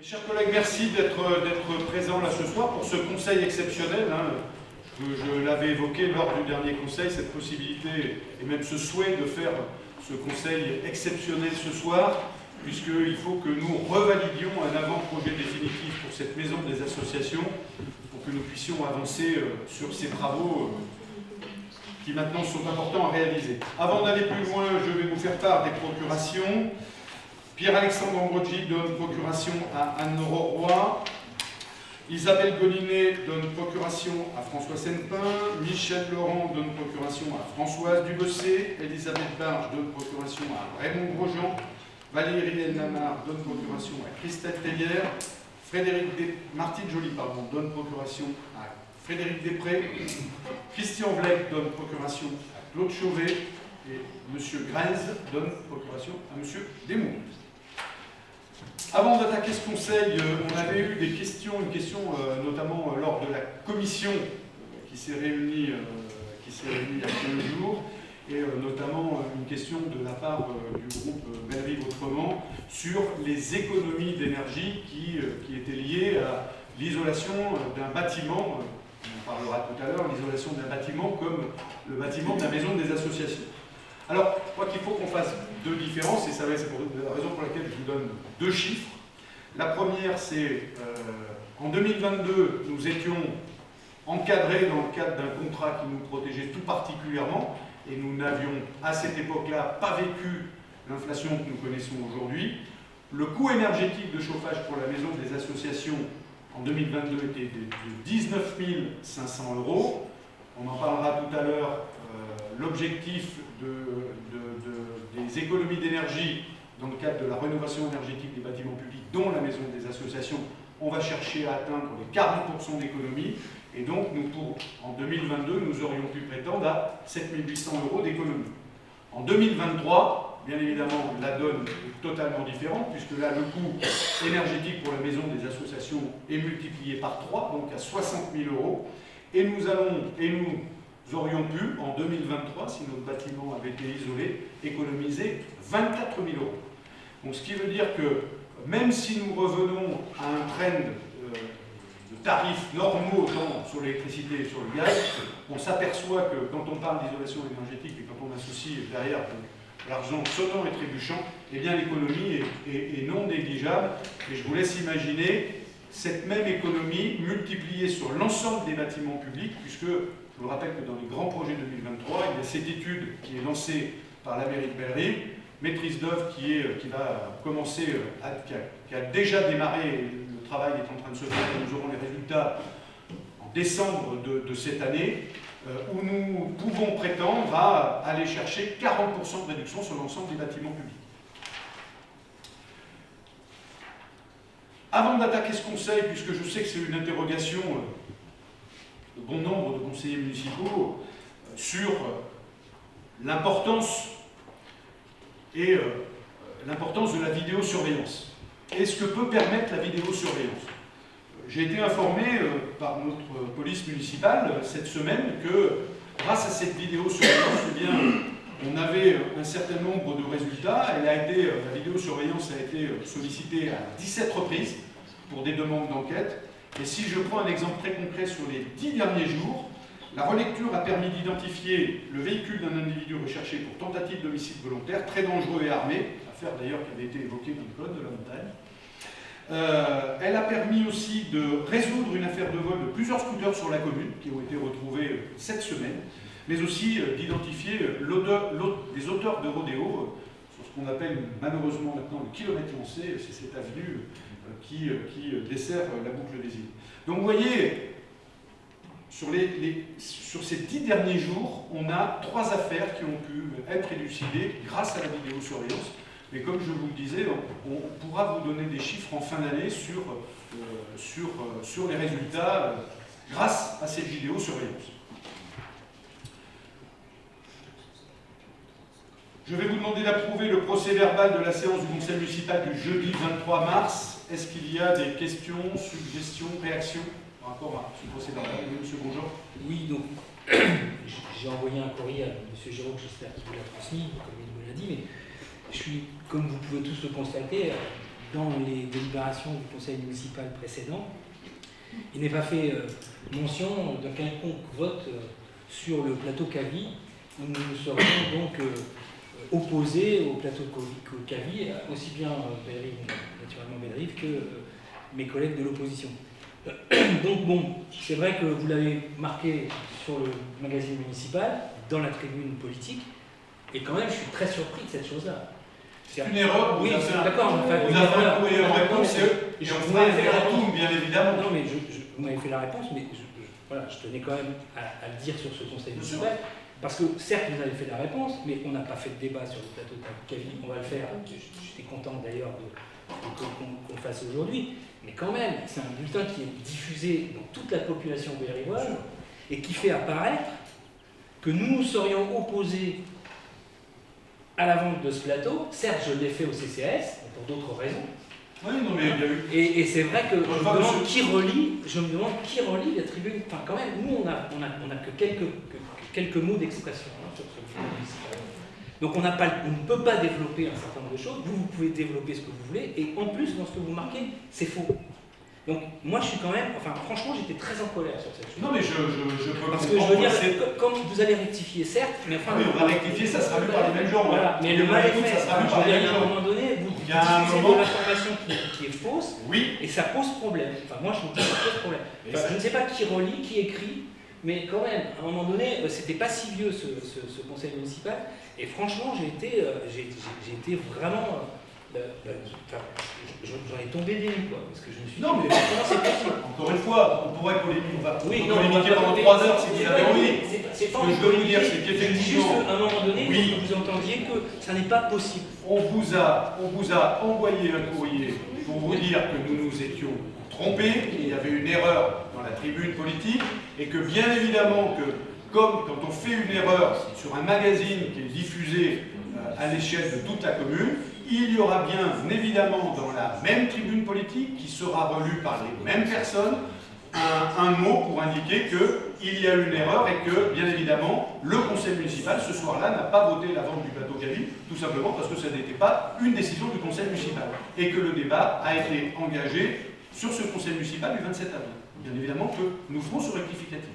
Mes chers collègues, merci d'être présents là ce soir pour ce conseil exceptionnel. Je l'avais évoqué lors du dernier conseil, cette possibilité et même ce souhait de faire ce conseil exceptionnel ce soir, puisqu'il faut que nous revalidions un avant-projet définitif pour cette maison des associations, pour que nous puissions avancer sur ces travaux qui maintenant sont importants à réaliser. Avant d'aller plus loin, je vais vous faire part des procurations. Pierre-Alexandre Ambrogi donne procuration à Anne Roy. Isabelle Gollinet donne procuration à François Sennepin. Michel Laurent donne procuration à Françoise Dubessé. Elisabeth Barge donne procuration à Raymond Grosjean. Valérie Elnamar donne procuration à Christelle Tellière. Martine Joly donne procuration à Frédéric Després. Christian Vlek donne procuration à Claude Chauvet. Et M. Grèze donne procuration à M. Desmond. Avant d'attaquer ce conseil, on avait eu une question notamment lors de la commission qui s'est réunie il y a 15 jours, et notamment une question de la part du groupe Bellerive Autrement sur les économies d'énergie qui étaient liées à l'isolation d'un bâtiment, on en parlera tout à l'heure, l'isolation d'un bâtiment comme le bâtiment de la maison des associations. Alors, je crois qu'il faut qu'on fasse deux différences, et c'est la raison pour laquelle je vous donne deux chiffres. La première, c'est en 2022, nous étions encadrés dans le cadre d'un contrat qui nous protégeait tout particulièrement, et nous n'avions à cette époque-là pas vécu l'inflation que nous connaissons aujourd'hui. Le coût énergétique de chauffage pour la maison des associations en 2022 était de 19 500 €. On en parlera tout à l'heure. L'objectif des économies d'énergie dans le cadre de la rénovation énergétique des bâtiments publics, dont la maison des associations, on va chercher à atteindre les 40% d'économie. Et donc, en 2022, nous aurions pu prétendre à 7 800 € d'économie. En 2023, bien évidemment, la donne est totalement différente, puisque là, le coût énergétique pour la maison des associations est multiplié par 3, donc à 60 000 €. Et nous aurions pu, en 2023, si notre bâtiment avait été isolé, économiser 24 000 €. Donc, ce qui veut dire que même si nous revenons à un trend de tarifs normaux tant sur l'électricité et sur le gaz, on s'aperçoit que quand on parle d'isolation énergétique et quand on associe derrière l'argent sonnant et trébuchant, eh bien l'économie est non négligeable. Et je vous laisse imaginer cette même économie multipliée sur l'ensemble des bâtiments publics, puisque je vous rappelle que dans les grands projets 2023, il y a cette étude qui est lancée par la mairie de Bellerive, maîtrise d'œuvre qui va commencer, qui a déjà démarré, le travail est en train de se faire, et nous aurons les résultats en décembre de cette année, où nous pouvons prétendre à aller chercher 40% de réduction sur l'ensemble des bâtiments publics. Avant d'attaquer ce conseil, puisque je sais que c'est une interrogation de bon nombre de conseillers municipaux sur l'importance de la vidéosurveillance. Et ce que peut permettre la vidéosurveillance. J'ai été informé par notre police municipale cette semaine que grâce à cette vidéosurveillance, eh bien, on avait un certain nombre de résultats. La vidéosurveillance a été sollicitée à 17 reprises pour des demandes d'enquête. Et si je prends un exemple très concret sur les 10 derniers jours, la relecture a permis d'identifier le véhicule d'un individu recherché pour tentative d'homicide volontaire, très dangereux et armé, affaire d'ailleurs qui avait été évoquée dans le code de la montagne. Elle a permis aussi de résoudre une affaire de vol de plusieurs scooters sur la commune, qui ont été retrouvés cette semaine, mais aussi d'identifier les auteurs de rodéo, sur ce qu'on appelle malheureusement maintenant le kilomètre lancé, c'est cette avenue qui dessert la boucle des îles. Donc vous voyez, sur ces 10 derniers jours, on a 3 affaires qui ont pu être élucidées grâce à la vidéosurveillance. Mais comme je vous le disais, on pourra vous donner des chiffres en fin d'année sur les résultats grâce à cette vidéosurveillance. Je vais vous demander d'approuver le procès-verbal de la séance du conseil municipal du jeudi 23 mars. Est-ce qu'il y a des questions, suggestions, réactions par rapport à ce procès-verbal? Oui, M. Bonjour. Oui, donc j'ai envoyé un courrier à M. Giraud, j'espère qu'il vous l'a transmis, comme il me l'a dit, mais je suis, comme vous pouvez tous le constater, dans les délibérations du conseil municipal précédent, il n'est pas fait mention d'un quelconque vote sur le plateau Cavie, où nous nous serions donc opposés au plateau Cavie, aussi bien naturellement Bellerive, que mes collègues de l'opposition. Donc bon, c'est vrai que vous l'avez marqué sur le magazine municipal, dans la tribune politique, et quand même je suis très surpris de cette chose-là. C'est une erreur, oui, d'accord. Vous avez un courrier en réponse, et je vous ai fait la réponse, bien évidemment. Non, mais vous m'avez fait la réponse, mais voilà, je tenais quand même à le dire sur ce conseil municipal, parce que certes, vous avez fait la réponse, mais on n'a pas fait de débat sur le plateau de Cavie, on va le faire. J'étais content d'ailleurs qu'on le fasse aujourd'hui, mais quand même, c'est un bulletin qui est diffusé dans toute la population belrivoise et qui fait apparaître que nous nous serions opposés à la vente de ce plateau. Certes, je l'ai fait au CCAS, pour d'autres raisons. Oui, non, mais il y a eu... Et c'est vrai que je me demande qui relie la tribune. Enfin, quand même, nous, on a que quelques mots d'expression sur ce bulletin. Donc on ne peut pas développer un certain nombre de choses. Vous pouvez développer ce que vous voulez, et en plus, dans ce que vous marquez, c'est faux. Donc moi je suis quand même, enfin franchement j'étais très en colère sur cette chose. Non mais je peux parce que je veux dire, comme vous allez rectifier certes, mais enfin... Oui, on va rectifier, ça sera lu par les mêmes gens. Voilà, mais le mal est fait. Ça sera lu par les mêmes gens. À un moment donné, vous diffusez de l'information qui est fausse, oui, et ça pose problème. Enfin moi je me dis que ça pose problème. Enfin, je ne sais pas qui relit, qui écrit, mais quand même, à un moment donné, c'était pas si vieux ce conseil municipal, et franchement j'ai été vraiment... j'en ai tombé des nues, quoi, parce que je me suis dit, non, mais comment c'est possible? Encore une fois, on pourrait polémiquer, polémiquer pendant 3 heures si vous avez envie. Ce que je veux vous dire, c'est qu'effectivement, à un moment donné, oui, vous entendiez que ça n'est pas possible. On vous a envoyé un courrier pour vous dire que nous nous étions trompés, qu'il y avait une erreur dans la tribune politique, et que bien évidemment que, comme quand on fait une erreur sur un magazine qui est diffusé à l'échelle de toute la commune, il y aura bien évidemment dans la même tribune politique, qui sera relue par les mêmes personnes, un mot pour indiquer qu'il y a eu une erreur et que, bien évidemment, le conseil municipal, ce soir-là, n'a pas voté la vente du plateau Cavie, tout simplement parce que ça n'était pas une décision du conseil municipal, et que le débat a été engagé sur ce conseil municipal du 27 avril. Bien évidemment que nous ferons ce rectificatif.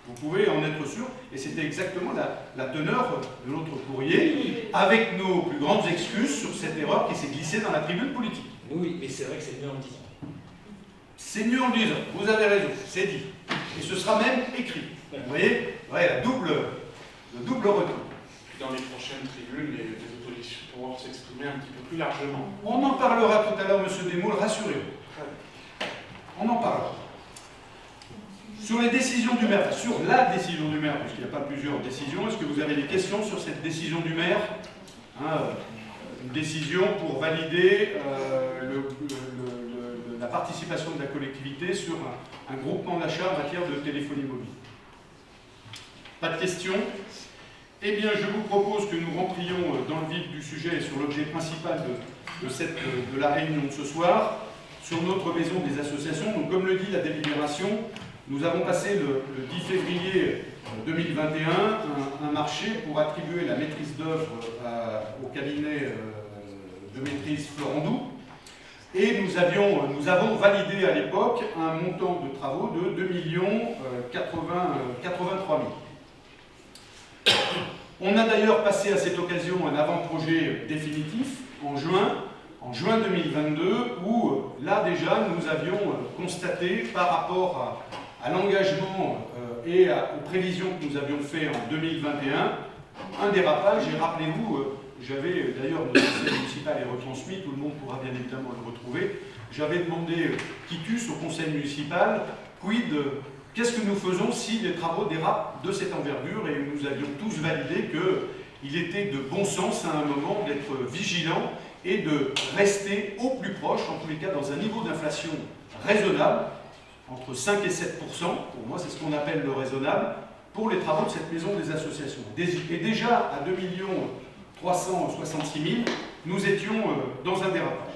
Vous pouvez en être sûr, et c'était exactement la teneur de notre courrier, avec nos plus grandes excuses sur cette erreur qui s'est glissée dans la tribune politique. Oui, mais c'est vrai que c'est mieux en le disant. C'est mieux en le disant, vous avez raison, c'est dit. Et ce sera même écrit. Vous voyez, ouais, le double retour. Dans les prochaines tribunes, les oppositions pourront s'exprimer un petit peu plus largement. On en parlera tout à l'heure, M. Desmoules, rassurez-vous. On en parlera. Sur les décisions du maire, enfin, sur la décision du maire, puisqu'il n'y a pas plusieurs décisions, est-ce que vous avez des questions sur cette décision du maire, une décision pour valider la participation de la collectivité sur un groupement d'achat en matière de téléphonie mobile? Pas de questions? Eh bien, je vous propose que nous rentrions dans le vif du sujet et sur l'objet principal de la réunion de ce soir, sur notre maison des associations. Donc, comme le dit la délibération, nous avons passé le 10 février 2021 un marché pour attribuer la maîtrise d'œuvre au cabinet de maîtrise Florandou. Et nous avons validé à l'époque un montant de travaux de 2 83 000. On a d'ailleurs passé à cette occasion un avant-projet définitif en juin 2022, où là déjà nous avions constaté par rapport à l'engagement et aux prévisions que nous avions fait en 2021, un dérapage. Et rappelez-vous, j'avais d'ailleurs, le conseil municipal est retransmis, tout le monde pourra bien évidemment le retrouver, j'avais demandé quitus au conseil municipal, qu'est-ce que nous faisons si les travaux dérapent de cette envergure, et nous avions tous validé qu'il était de bon sens à un moment d'être vigilant et de rester au plus proche, en tous les cas dans un niveau d'inflation raisonnable, entre 5 et 7%, pour moi c'est ce qu'on appelle le raisonnable, pour les travaux de cette maison des associations. Et déjà à 2 366 000, nous étions dans un dérapage.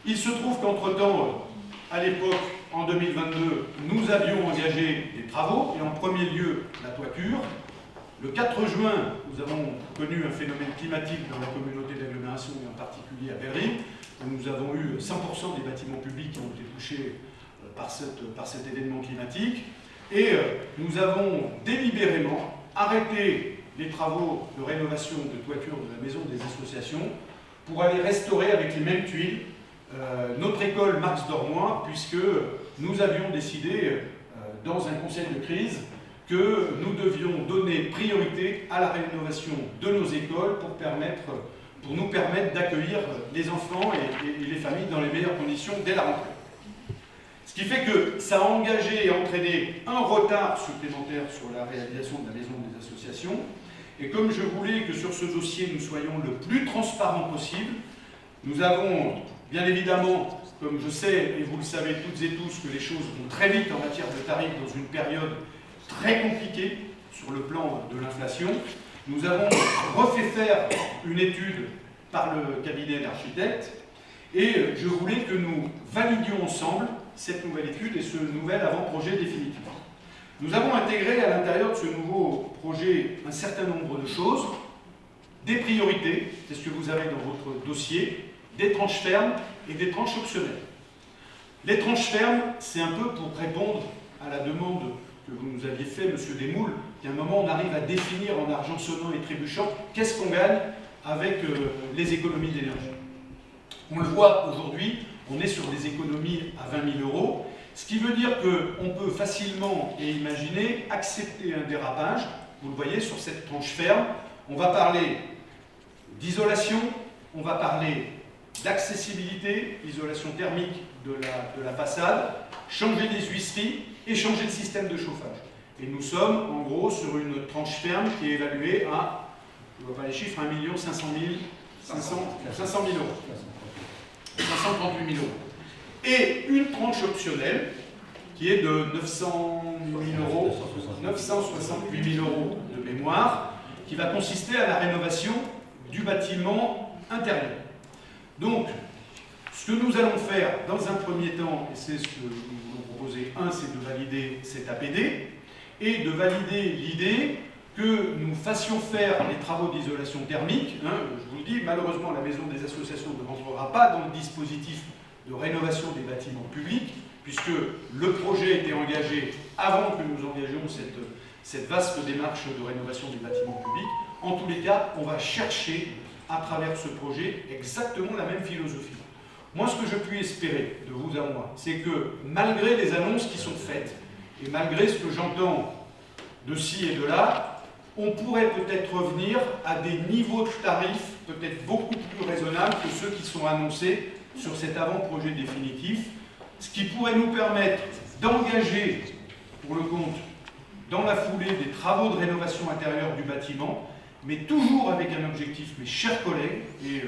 Il se trouve qu'entre-temps, à l'époque, en 2022, nous avions engagé des travaux, et en premier lieu la toiture, Le 4 juin, nous avons connu un phénomène climatique dans la communauté d'agglomération et en particulier à Berry, où nous avons eu 100% des bâtiments publics qui ont été touchés par cet événement climatique. Et nous avons délibérément arrêté les travaux de rénovation de toiture de la maison des associations pour aller restaurer avec les mêmes tuiles notre école Marx Dormois, puisque nous avions décidé dans un conseil de crise que nous devions donner priorité à la rénovation de nos écoles pour nous permettre d'accueillir les enfants et les familles dans les meilleures conditions dès la rentrée. Ce qui fait que ça a engagé et entraîné un retard supplémentaire sur la réalisation de la maison des associations. Et comme je voulais que sur ce dossier nous soyons le plus transparents possible, nous avons bien évidemment, comme je sais et vous le savez toutes et tous, que les choses vont très vite en matière de tarifs dans une période très compliquée sur le plan de l'inflation, nous avons refait faire une étude par le cabinet d'architectes et je voulais que nous validions ensemble cette nouvelle étude et ce nouvel avant-projet définitif. Nous avons intégré à l'intérieur de ce nouveau projet un certain nombre de choses, des priorités, c'est ce que vous avez dans votre dossier, des tranches fermes et des tranches optionnelles. Les tranches fermes, c'est un peu pour répondre à la demande que vous nous aviez fait, Monsieur Desmoules, qu'à un moment on arrive à définir en argent sonnant et trébuchant qu'est-ce qu'on gagne avec les économies d'énergie. On le voit aujourd'hui, on est sur des économies à 20 000 €, ce qui veut dire qu'on peut facilement et imaginer accepter un dérapage. Vous le voyez sur cette tranche ferme, on va parler d'isolation, on va parler d'accessibilité, isolation thermique de la façade, changer des huisseries et changer le système de chauffage. Et nous sommes en gros sur une tranche ferme qui est évaluée à, je ne vois pas les chiffres, 1 500 000 €. 538 000 €. Et une tranche optionnelle qui est de 900 000 €, 968 000 € de mémoire, qui va consister à la rénovation du bâtiment intérieur. Donc, ce que nous allons faire dans un premier temps, et c'est ce que nous voulons proposer, c'est de valider cet APD, et de valider l'idée que nous fassions faire les travaux d'isolation thermique. Je vous le dis, malheureusement, la maison des associations ne rentrera pas dans le dispositif de rénovation des bâtiments publics, puisque le projet était engagé avant que nous engagions cette vaste démarche de rénovation des bâtiments publics. En tous les cas, on va chercher à travers ce projet exactement la même philosophie. Moi, ce que je puis espérer de vous à moi, c'est que malgré les annonces qui sont faites, et malgré ce que j'entends de ci et de là, on pourrait peut-être revenir à des niveaux de tarifs peut-être beaucoup plus raisonnables que ceux qui sont annoncés sur cet avant-projet définitif, ce qui pourrait nous permettre d'engager, pour le compte, dans la foulée des travaux de rénovation intérieure du bâtiment, mais toujours avec un objectif, mes chers collègues, et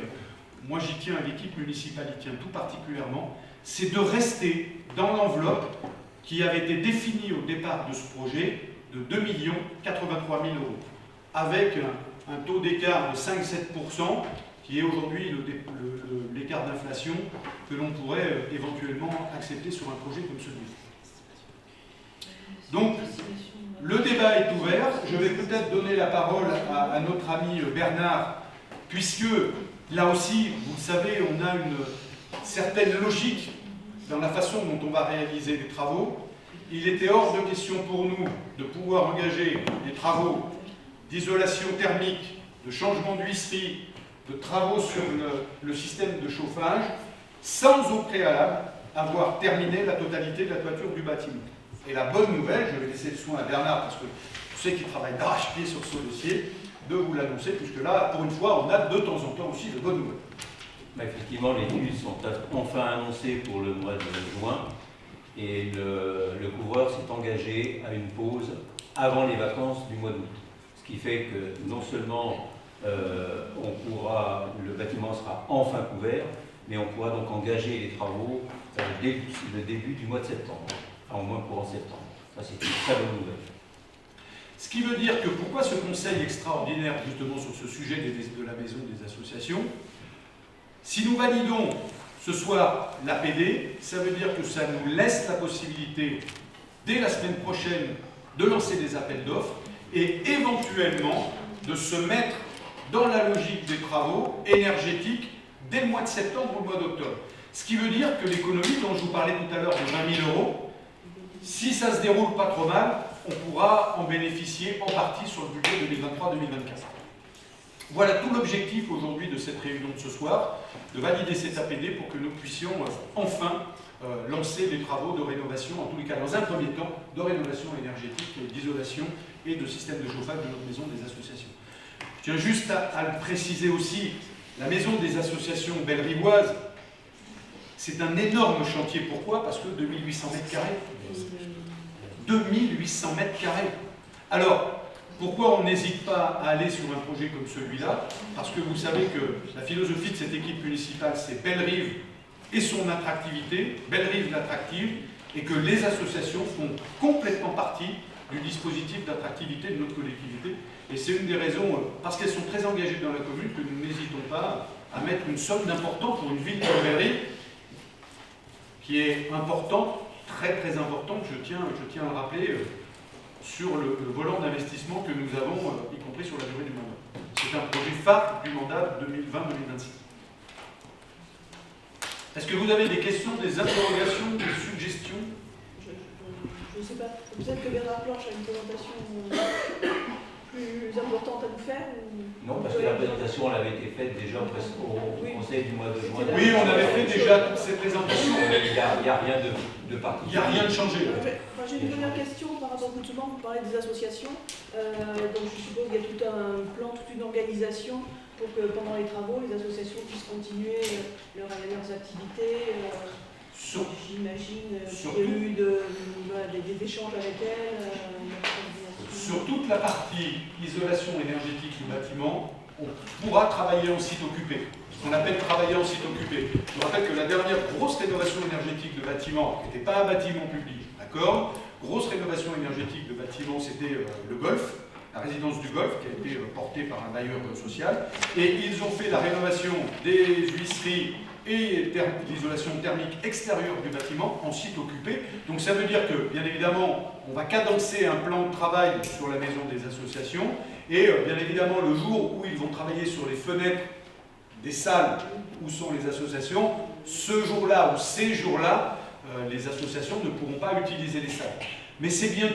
moi j'y tiens, l'équipe municipale y tient tout particulièrement, c'est de rester dans l'enveloppe qui avait été définie au départ de ce projet de 2 083 000 €, avec un taux d'écart de 5-7%, qui est aujourd'hui l'écart d'inflation que l'on pourrait éventuellement accepter sur un projet comme celui-ci. Donc, le débat est ouvert. Je vais peut-être donner la parole à notre ami Bernard, puisque là aussi, vous le savez, on a une certaine logique dans la façon dont on va réaliser les travaux. Il était hors de question pour nous de pouvoir engager des travaux d'isolation thermique, de changement d'huisserie, de travaux sur le système de chauffage, sans au préalable avoir terminé la totalité de la toiture du bâtiment. Et la bonne nouvelle, je vais laisser le soin à Bernard, parce que je sais qu'il travaille d'arrache-pied sur ce dossier, de vous l'annoncer, puisque là, pour une fois, on a de temps en temps aussi de bonnes nouvelles. Effectivement, les études sont enfin annoncées pour le mois de juin, et le couvreur s'est engagé à une pause avant les vacances du mois d'août. Ce qui fait que non seulement le bâtiment sera enfin couvert, mais on pourra donc engager les travaux dès le début du mois de septembre, enfin au moins courant septembre. Ça, c'est une très bonne nouvelle. Ce qui veut dire que pourquoi ce conseil extraordinaire justement sur ce sujet de la maison des associations, si nous validons ce soir l'APD, ça veut dire que ça nous laisse la possibilité, dès la semaine prochaine, de lancer des appels d'offres et éventuellement de se mettre dans la logique des travaux énergétiques dès le mois de septembre ou le mois d'octobre. Ce qui veut dire que l'économie, dont je vous parlais tout à l'heure de 20 000 euros, si ça se déroule pas trop mal, on pourra en bénéficier en partie sur le budget 2023-2024. Voilà tout l'objectif aujourd'hui de cette réunion de ce soir, de valider cet APD pour que nous puissions enfin lancer des travaux de rénovation, en tous les cas dans un premier temps, de rénovation énergétique, d'isolation et de système de chauffage de notre maison des associations. Je tiens juste à le préciser aussi, la maison des associations bellerivoises, c'est un énorme chantier. Pourquoi? Parce que 2800 mètres carrés. 2800 mètres carrés. Alors, pourquoi on n'hésite pas à aller sur un projet comme celui-là? Parce que vous savez que la philosophie de cette équipe municipale, c'est Bellerive et son attractivité, Bellerive l'attractive, et que les associations font complètement partie du dispositif d'attractivité de notre collectivité. Et c'est une des raisons, parce qu'elles sont très engagées dans la commune, que nous n'hésitons pas à mettre une somme d'important pour une ville comme Bellerive, qui est importante, très très importante, je tiens à le rappeler, sur le volant d'investissement que nous avons, y compris sur la durée du mandat. C'est un projet phare du mandat 2020-2026. Est-ce que vous avez des questions, des interrogations, des suggestions? Je ne sais pas. Peut-être que Bernard Planche a une présentation plus importante à nous faire ou... Non, parce que la présentation elle avait été faite déjà presque au conseil du mois de juin. Oui, on avait fait déjà toutes ces présentations. Il n'y a rien de particulier. Il n'y a rien de changé. J'ai une première question par rapport justement, vous parlez des associations. Donc je suppose qu'il y a tout un plan, toute une organisation pour que pendant les travaux, les associations puissent continuer leurs activités. J'imagine qu'il y a eu des échanges avec elles. Sur toute la partie isolation énergétique du bâtiment, on pourra travailler en site occupé. Ce qu'on appelle travailler en site occupé. Je vous rappelle que la dernière grosse rénovation énergétique de bâtiment, qui n'était pas un bâtiment public, d'accord? Grosse rénovation énergétique de bâtiment, c'était le Golfe, la résidence du Golfe, qui a été portée par un bailleur social. Et ils ont fait la rénovation des huisseries et l'isolation thermique extérieure du bâtiment en site occupé. Donc ça veut dire que, bien évidemment, on va cadencer un plan de travail sur la maison des associations et bien évidemment, le jour où ils vont travailler sur les fenêtres des salles où sont les associations, ce jour-là ou ces jours-là, les associations ne pourront pas utiliser les salles. Mais c'est bien,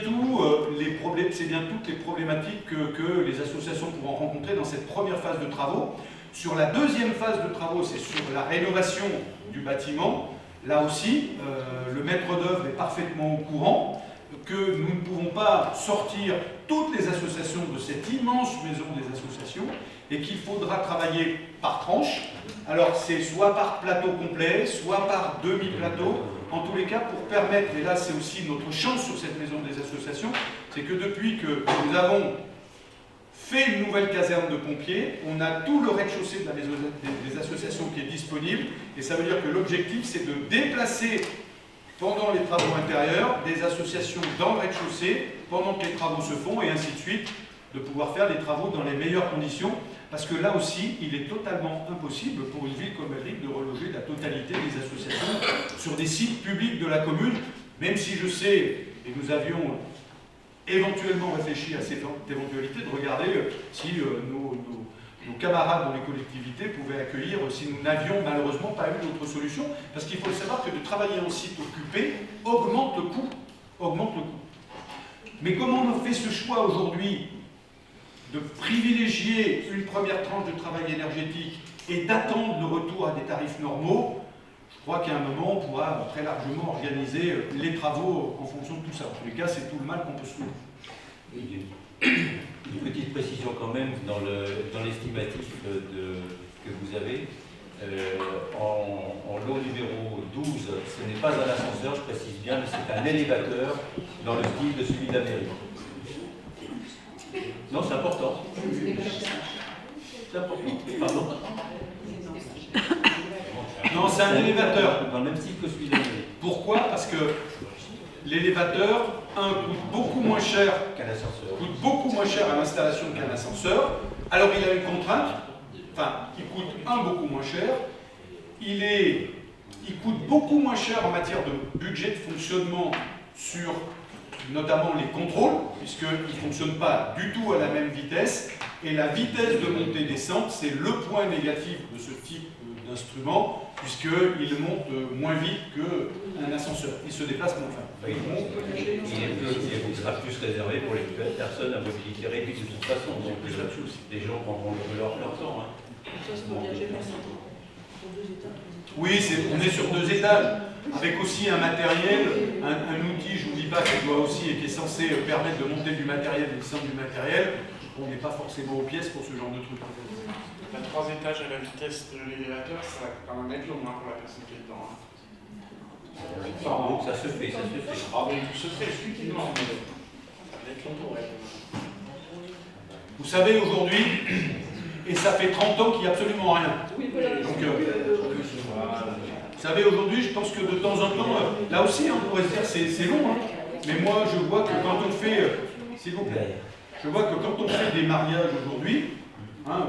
c'est bien toutes les problématiques que les associations pourront rencontrer dans cette première phase de travaux. Sur la deuxième phase de travaux, c'est sur la rénovation du bâtiment. Là aussi, le maître d'œuvre est parfaitement au courant que nous ne pouvons pas sortir toutes les associations de cette immense maison des associations et qu'il faudra travailler par tranche. Alors c'est soit par plateau complet, soit par demi-plateau, en tous les cas pour permettre, et là c'est aussi notre chance sur cette maison des associations, c'est que depuis que nous avons fait une nouvelle caserne de pompiers, on a tout le rez-de-chaussée de la maison des associations qui est disponible, et ça veut dire que l'objectif c'est de déplacer pendant les travaux intérieurs des associations dans le rez-de-chaussée pendant que les travaux se font, et ainsi de suite, de pouvoir faire les travaux dans les meilleures conditions, parce que là aussi, il est totalement impossible pour une ville comme Bellerive de reloger la totalité des associations sur des sites publics de la commune, même si je sais, et nous avions éventuellement réfléchi à cette éventualité, de regarder si nos camarades dans les collectivités pouvaient accueillir, si nous n'avions malheureusement pas eu d'autre solution, parce qu'il faut savoir que de travailler en site occupé augmente le coût. Mais comment on fait ce choix aujourd'hui de privilégier une première tranche de travail énergétique et d'attendre le retour à des tarifs normaux? Je crois qu'à un moment, on pourra très largement organiser les travaux en fonction de tout ça. En tous les cas, c'est tout le mal qu'on peut soulever. Oui, une petite précision quand même dans l'estimatif que vous avez. En lot numéro 12, ce n'est pas un ascenseur, je précise bien, mais c'est un élévateur dans le style de celui de la mairie. Non, c'est important. C'est important. Pardon. Non, c'est un élévateur. Dans le même style que celui de la mairie. Pourquoi? Parce que l'élévateur, coûte beaucoup moins cher Qu'un ascenseur. Coûte beaucoup moins cher à l'installation qu'un ascenseur. Alors il a une contrainte, enfin, il coûte beaucoup moins cher. Il coûte beaucoup moins cher en matière de budget de fonctionnement sur notamment les contrôles, puisqu'ils ne fonctionnent pas du tout à la même vitesse. Et la vitesse de montée-descente, c'est le point négatif de ce type d'instrument, puisqu'il monte moins vite qu'un ascenseur. Il se déplace moins vite. Il sera plus réservé pour les personnes à mobilité réduite de toute façon. Donc les gens prendront leur temps. Hein. Ça, c'est pour viager sur 2 étages. Oui, on est sur 2 étages, avec aussi un matériel, un outil, je ne vous dis pas, qui doit aussi et qui est censé permettre de monter du matériel et de descendre du matériel. On n'est pas forcément aux pièces pour ce genre de truc. La 3 étages à la vitesse de l'élévateur, ça va quand même être long pour la personne qui est dedans. Hein. Ça se fait. Ah, mais tout se fait, effectivement, mais ça va être long pour elle. Vous savez, aujourd'hui, et ça fait 30 ans qu'il n'y a absolument rien. Oui, voilà. Donc, vous savez, aujourd'hui, je pense que de temps en temps, là aussi, on pourrait se dire c'est long, hein, mais moi, je vois que quand on fait, s'il vous plaît, je vois que quand on fait des mariages aujourd'hui, hein,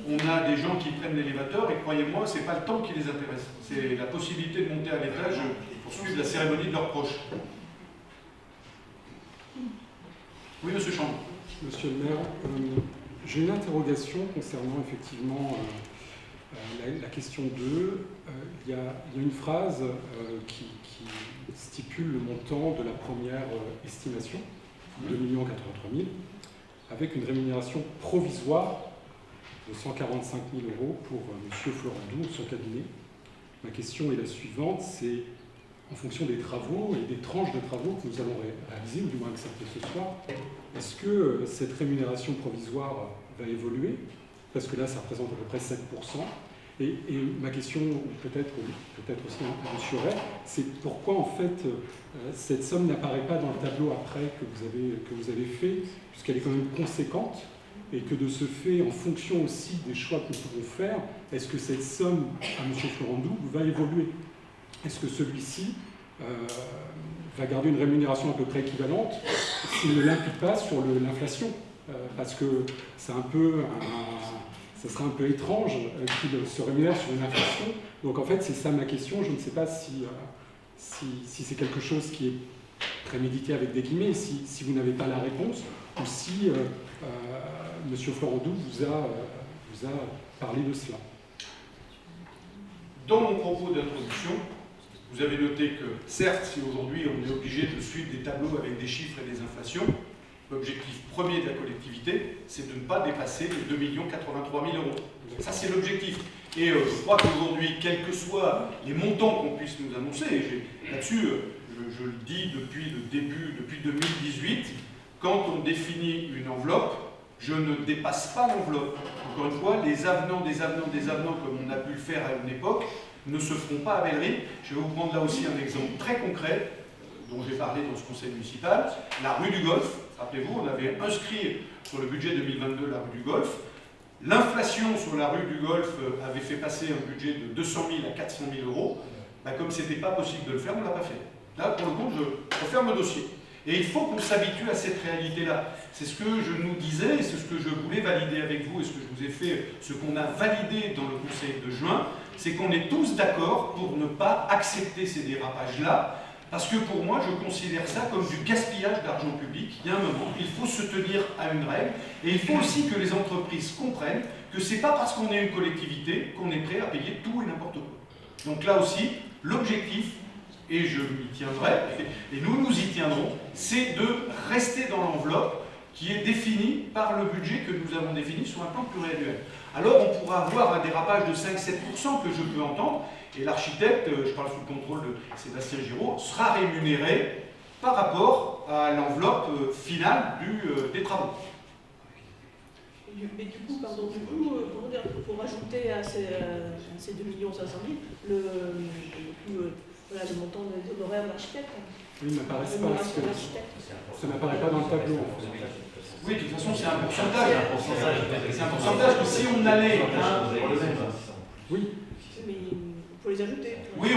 on a des gens qui prennent l'élévateur, et croyez-moi, c'est pas le temps qui les intéresse, c'est la possibilité de monter à l'étage pour suivre la cérémonie de leurs proches. Oui, monsieur Chambre. Monsieur le maire, j'ai une interrogation concernant effectivement la question 2. Il y a une phrase qui stipule le montant de la première estimation, 2 483 000, avec une rémunération provisoire de 145 000 € pour M. Florandou, son cabinet. Ma question est la suivante, c'est en fonction des travaux et des tranches de travaux que nous allons réaliser, ou du moins accepter ce soir, est-ce que cette rémunération provisoire va évoluer? Parce que là, ça représente à peu près 7%. Et ma question, peut-être aussi à M. Ray, c'est pourquoi en fait cette somme n'apparaît pas dans le tableau après que vous avez fait, puisqu'elle est quand même conséquente, et que de ce fait, en fonction aussi des choix que nous pouvons faire, est-ce que cette somme à M. Florandou va évoluer? Est-ce que celui-ci va garder une rémunération à peu près équivalente s'il ne l'impute pas sur l'inflation? Parce que c'est ça serait un peu étrange qu'il se rémunère sur une inflation. Donc en fait, c'est ça ma question. Je ne sais pas si c'est quelque chose qui est prémédité avec des guillemets, si vous n'avez pas la réponse, ou si M. Florandou vous a parlé de cela. Dans mon propos d'introduction, vous avez noté que, certes, si aujourd'hui on est obligé de suivre des tableaux avec des chiffres et des inflations, l'objectif premier de la collectivité, c'est de ne pas dépasser les 2 083 000 €. Ça, c'est l'objectif. Et je crois qu'aujourd'hui, quels que soient les montants qu'on puisse nous annoncer, et là-dessus, je le dis depuis le début, depuis 2018, quand on définit une enveloppe, je ne dépasse pas l'enveloppe. Encore une fois, les avenants, comme on a pu le faire à une époque, ne se feront pas à Bellerie. Je vais vous prendre là aussi un exemple très concret dont j'ai parlé dans ce conseil municipal, la rue du Golfe. Rappelez-vous, on avait inscrit sur le budget 2022 la rue du Golfe. L'inflation sur la rue du Golfe avait fait passer un budget de 200 000 à 400 000 €. Ben, comme ce n'était pas possible de le faire, on ne l'a pas fait. Là, pour le coup, je referme le dossier. Et il faut qu'on s'habitue à cette réalité-là. C'est ce que je nous disais, et c'est ce que je voulais valider avec vous, et ce que je vous ai fait, ce qu'on a validé dans le conseil de juin, c'est qu'on est tous d'accord pour ne pas accepter ces dérapages-là, parce que pour moi, je considère ça comme du gaspillage d'argent public. Il y a un moment, il faut se tenir à une règle, et il faut aussi que les entreprises comprennent que ce n'est pas parce qu'on est une collectivité qu'on est prêt à payer tout et n'importe quoi. Donc là aussi, l'objectif, et je m'y tiendrai, et nous nous y tiendrons, c'est de rester dans l'enveloppe qui est définie par le budget que nous avons défini sur un plan pluriannuel. Alors on pourra avoir un dérapage de 5-7% que je peux entendre, et l'architecte, je parle sous le contrôle de Sébastien Giraud, sera rémunéré par rapport à l'enveloppe finale des travaux. Mais du coup, pour rajouter à ces 2 500 000, voilà, le montant des honoraires de l'architecte. Oui, ça n'apparaît pas dans le tableau. Oui, de toute façon, c'est un pourcentage. C'est un pourcentage que si on allait... Oui. Mais il faut les ajouter. Oui,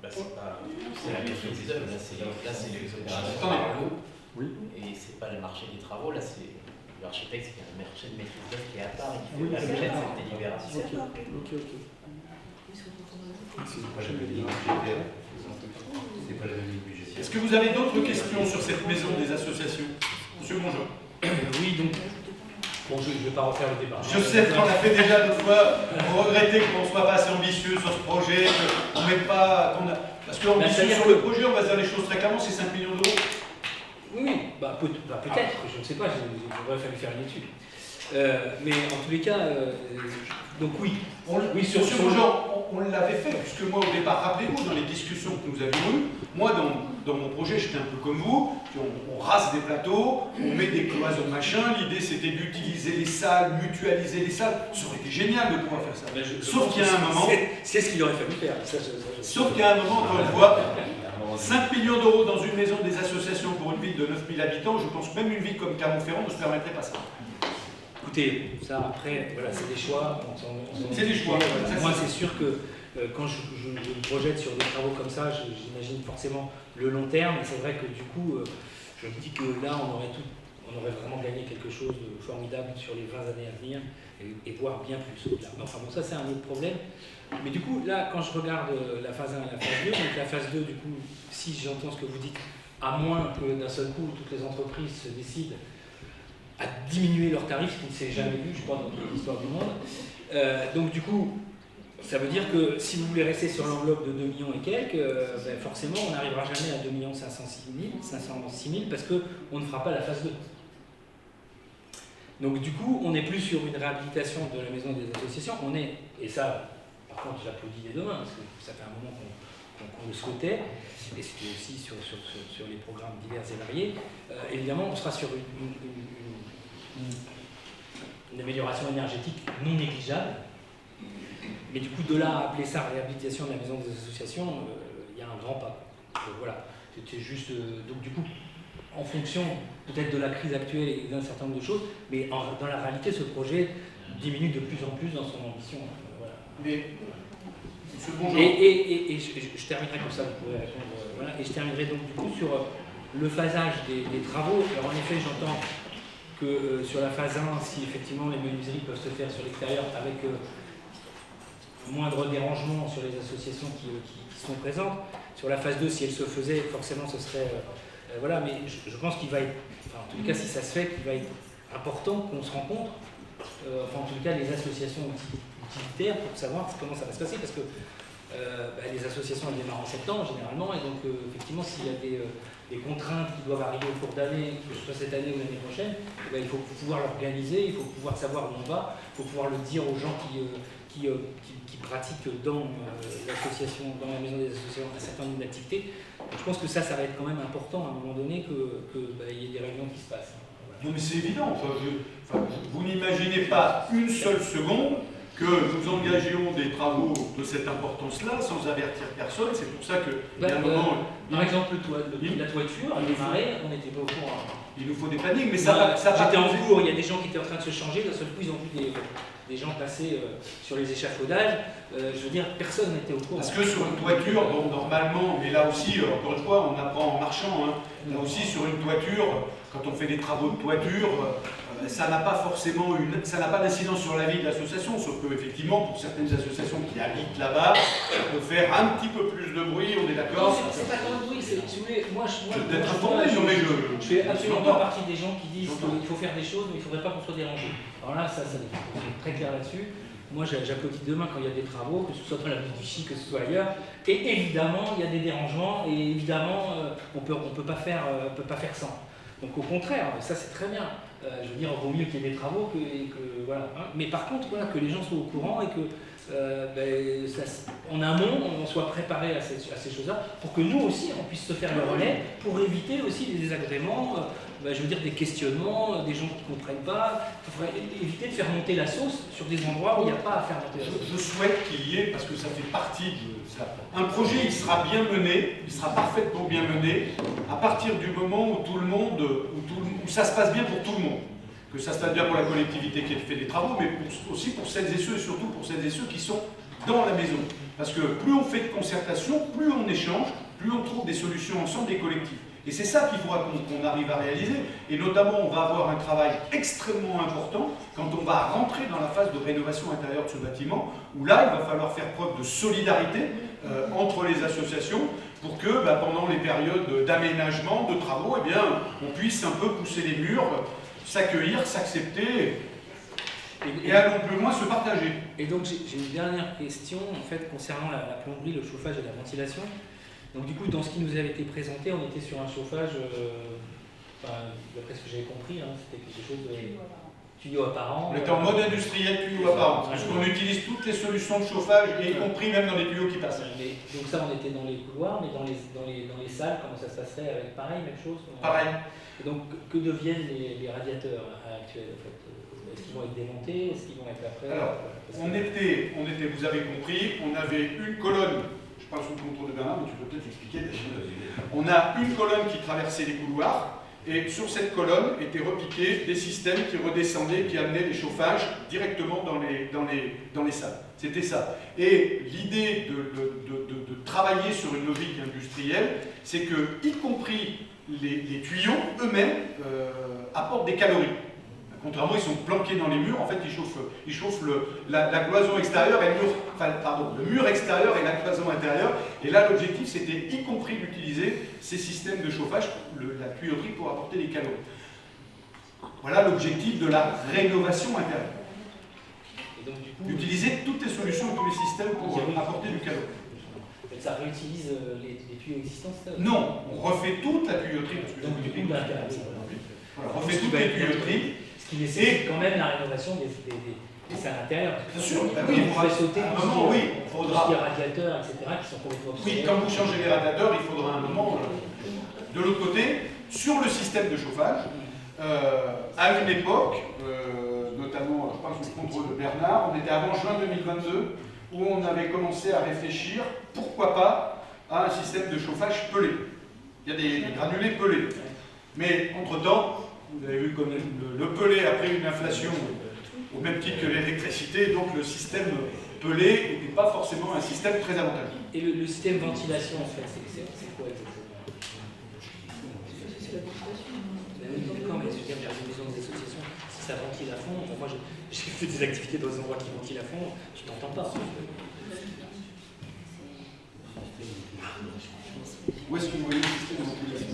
c'est la question des œuvres. Là, c'est l'exonération par l'eau. Oui. Et c'est pas le marché des travaux. Là, c'est l'architecte qui a un marché de maîtrise d'œuvre qui est à part et qui fait l'objet de cette délibération. Ok. C'est pas la même ligne budgétaire. C'est pas la même ligne budgétaire. Est-ce que vous avez d'autres questions sur cette maison des associations? Monsieur Bonjour. Oui, donc, bon, je ne vais pas refaire le débat. Je sais qu'on l'a fait déjà d'autres fois. Vous regrettez qu'on ne soit pas assez ambitieux sur ce projet, qu'on ne mette pas. Parce que ambitieux sur le projet, on va dire les choses très clairement, c'est 5 millions d'euros. Oui, peut-être, je ne sais pas, j'aurais fallu faire une étude. Mais en tous les cas, donc oui. Oui, sur ce projet, on l'avait fait, puisque moi au départ, rappelez-vous, dans les discussions que nous avions eues, moi dans mon projet, j'étais un peu comme vous, on rase des plateaux, on met des cloisons machin, l'idée c'était d'utiliser les salles, mutualiser les salles, ça aurait été génial de pouvoir faire ça. Sauf qu'il y a un moment... C'est ce qu'il aurait fallu faire. Sauf qu'il y a un moment, encore une fois, 5 millions d'euros dans une maison des associations pour une ville de 9000 habitants, je pense que même une ville comme Clermont-Ferrand ne se permettrait pas ça. Écoutez, ça après, voilà, c'est des choix. C'est des choix. Moi, c'est sûr que quand je me projette sur des travaux comme ça, j'imagine forcément le long terme. Et c'est vrai que du coup, je me dis que là, on aurait vraiment gagné quelque chose de formidable sur les 20 années à venir, et voire bien plus. Enfin bon, ça c'est un autre problème. Mais du coup, là, quand je regarde la phase 1 et la phase 2, donc la phase 2, du coup, si j'entends ce que vous dites, à moins que d'un seul coup, toutes les entreprises se décident à diminuer leurs tarifs, ce qui ne s'est jamais vu, je crois, dans toute l'histoire du monde. Donc du coup, ça veut dire que si vous voulez rester sur l'enveloppe de 2 millions et quelques, forcément, on n'arrivera jamais à 2 506 000 parce qu'on ne fera pas la phase 2. Donc du coup, on n'est plus sur une réhabilitation de la maison des associations, on est, et ça, par contre, j'applaudis dès demain, parce que ça fait un moment qu'on le souhaitait, et c'était aussi sur les programmes divers et variés. Évidemment, on sera sur une amélioration énergétique non négligeable, mais du coup, de là à appeler ça réhabilitation de la maison des associations, il y a un grand pas. Donc, voilà, c'était juste, donc du coup, en fonction peut-être de la crise actuelle et d'un certain nombre de choses, mais dans la réalité, ce projet diminue de plus en plus dans son ambition. Voilà. Mais, et je terminerai comme ça, vous pourrez répondre. Voilà, et je terminerai donc du coup sur le phasage des travaux. Alors en effet, j'entends que sur la phase 1, si effectivement les menuiseries peuvent se faire sur l'extérieur avec moindre dérangement sur les associations qui sont présentes. Sur la phase 2, si elle se faisait, forcément ce serait... voilà, mais je pense qu'il va être, enfin, en tout cas si ça se fait, qu'il va être important qu'on se rencontre, enfin en tout cas les associations utilitaires pour savoir comment ça va se passer, parce que les associations elles démarrent en septembre généralement, et donc effectivement s'il y a des contraintes qui doivent arriver au cours d'année, que ce soit cette année ou l'année prochaine, il faut pouvoir l'organiser, il faut pouvoir savoir où on va, il faut pouvoir le dire aux gens qui pratiquent dans l'association, dans la maison des associations, un certain nombre d'activités. Je pense que ça va être quand même important à un moment donné qu'il y ait des réunions qui se passent. Voilà. Non mais c'est évident, vous n'imaginez pas une seule seconde que nous engagions des travaux de cette importance-là sans avertir personne. C'est pour ça que, il y a un moment... Par exemple, la toiture, à démarrer, on n'était pas au courant. Il nous faut des plannings, mais ça va... J'étais en cours, il y a des gens qui étaient en train de se changer, d'un seul coup ils ont vu des gens passer sur les échafaudages. Je veux dire, personne n'était au courant. Parce que sur une toiture, donc, normalement, mais là aussi, encore une fois, on apprend en marchant, hein, là aussi sur une toiture, quand on fait des travaux de toiture, ça n'a pas forcément ça n'a pas d'incidence sur la vie de l'association, sauf que effectivement, pour certaines associations qui habitent là-bas, ça peut faire un petit peu plus de bruit, on est d'accord? C'est pas tant de bruit, si vous voulez, moi d'être informé, je fais absolument pas partie des gens qui disent qu'il faut faire des choses, mais il ne faudrait pas qu'on soit dérangé. Alors là, ça c'est très clair là-dessus. Moi, j'applaudis demain quand il y a des travaux, que ce soit dans la ville du Vichy, que ce soit ailleurs. Et évidemment, il y a des dérangements, et évidemment, on peut pas faire sans. Donc au contraire, ça c'est très bien. Je veux dire, il vaut mieux qu'il y ait des travaux que voilà. Hein. Mais par contre, voilà, que les gens soient au courant et que en amont, on soit préparé à ces choses-là, pour que nous aussi, on puisse se faire le relais, pour éviter aussi des désagréments, je veux dire des questionnements, des gens qui ne comprennent pas. Il faudrait éviter de faire monter la sauce sur des endroits où il n'y a pas à faire monter la sauce. Je souhaite qu'il y ait, parce que ça fait partie de ça. Un projet, il sera bien mené, il sera parfaitement bien mené, à partir du moment où tout le monde, où ça se passe bien pour tout le monde. Que ça se passe bien pour la collectivité qui fait des travaux, mais aussi pour celles et ceux, et surtout pour celles et ceux qui sont dans la maison. Parce que plus on fait de concertation, plus on échange, plus on trouve des solutions ensemble des collectifs. Et c'est ça qu'il faudra qu'on arrive à réaliser. Et notamment, on va avoir un travail extrêmement important quand on va rentrer dans la phase de rénovation intérieure de ce bâtiment, où là, il va falloir faire preuve de solidarité entre les associations, pour que pendant les périodes d'aménagement, de travaux, eh bien, on puisse un peu pousser les murs, s'accueillir, s'accepter, et allons plus loin, se partager. Et donc j'ai une dernière question en fait concernant la plomberie, le chauffage et la ventilation. Donc du coup, dans ce qui nous avait été présenté, on était sur un chauffage, d'après ce que j'avais compris, hein, c'était quelque chose de tuyaux apparents. On était en mode industriel tuyaux apparents, parce qu'on utilise toutes les solutions de chauffage, y compris même dans les tuyaux qui passent. Donc ça, on était dans les couloirs, mais dans les salles, comment ça se passerait avec pareil, même chose? Pareil. Et donc, que deviennent les radiateurs actuels en fait? Est-ce qu'ils vont être démontés? Est-ce qu'ils vont être après? Alors, on était, vous avez compris, on avait une colonne, je parle sous le contrôle de Bernard, mais tu peux peut-être expliquer. On a une colonne qui traversait les couloirs, et sur cette colonne étaient repiqués des systèmes qui redescendaient, qui amenaient les chauffages directement dans les salles. C'était ça. Et l'idée de travailler sur une logique industrielle, c'est que, y compris les tuyaux eux-mêmes, apportent des calories. Contrairement, ils sont planqués dans les murs, en fait, ils chauffent la cloison extérieure et le mur extérieur et la cloison intérieure. Et là, l'objectif, c'était y compris d'utiliser ces systèmes de chauffage, la tuyauterie, pour apporter des calories. Voilà l'objectif de la rénovation intérieure. D'utiliser toutes les solutions, tous les systèmes pour apporter du calorie. Ça réutilise les tuyaux existants, ça? Non, on refait toute la tuyauterie. Parce que donc, du coup, on refait toutes les tuyauteries. Ce qui nécessite quand même la rénovation des salles intérieures. Bien sûr, oui, il faudra sauter un moment, oui, il faudra. Les radiateurs, etc., qui sont complètement obsolètes. Oui, quand vous changez les radiateurs, il faudra un moment. De l'autre côté, sur le système de chauffage, à une époque, notamment, je parle sous le contrôle de Bernard, on était avant juin 2022, où on avait commencé à réfléchir, pourquoi pas, à un système de chauffage pelé. Il y a des granulés pelés. Mais entre-temps, vous avez vu comme le pelé a pris une inflation au même titre que l'électricité, donc le système pelé n'était pas forcément un système très avantageux. Et le système ventilation, en fait, c'est quoi exactement? C'est la ventilation. D'accord, mais je veux dire, j'ai besoin des associations. Si ça ventile à fond, moi j'ai fait des activités dans des endroits qui ventilent à fond, tu t'entends pas. Où est-ce que vous voyez le système de ventilation?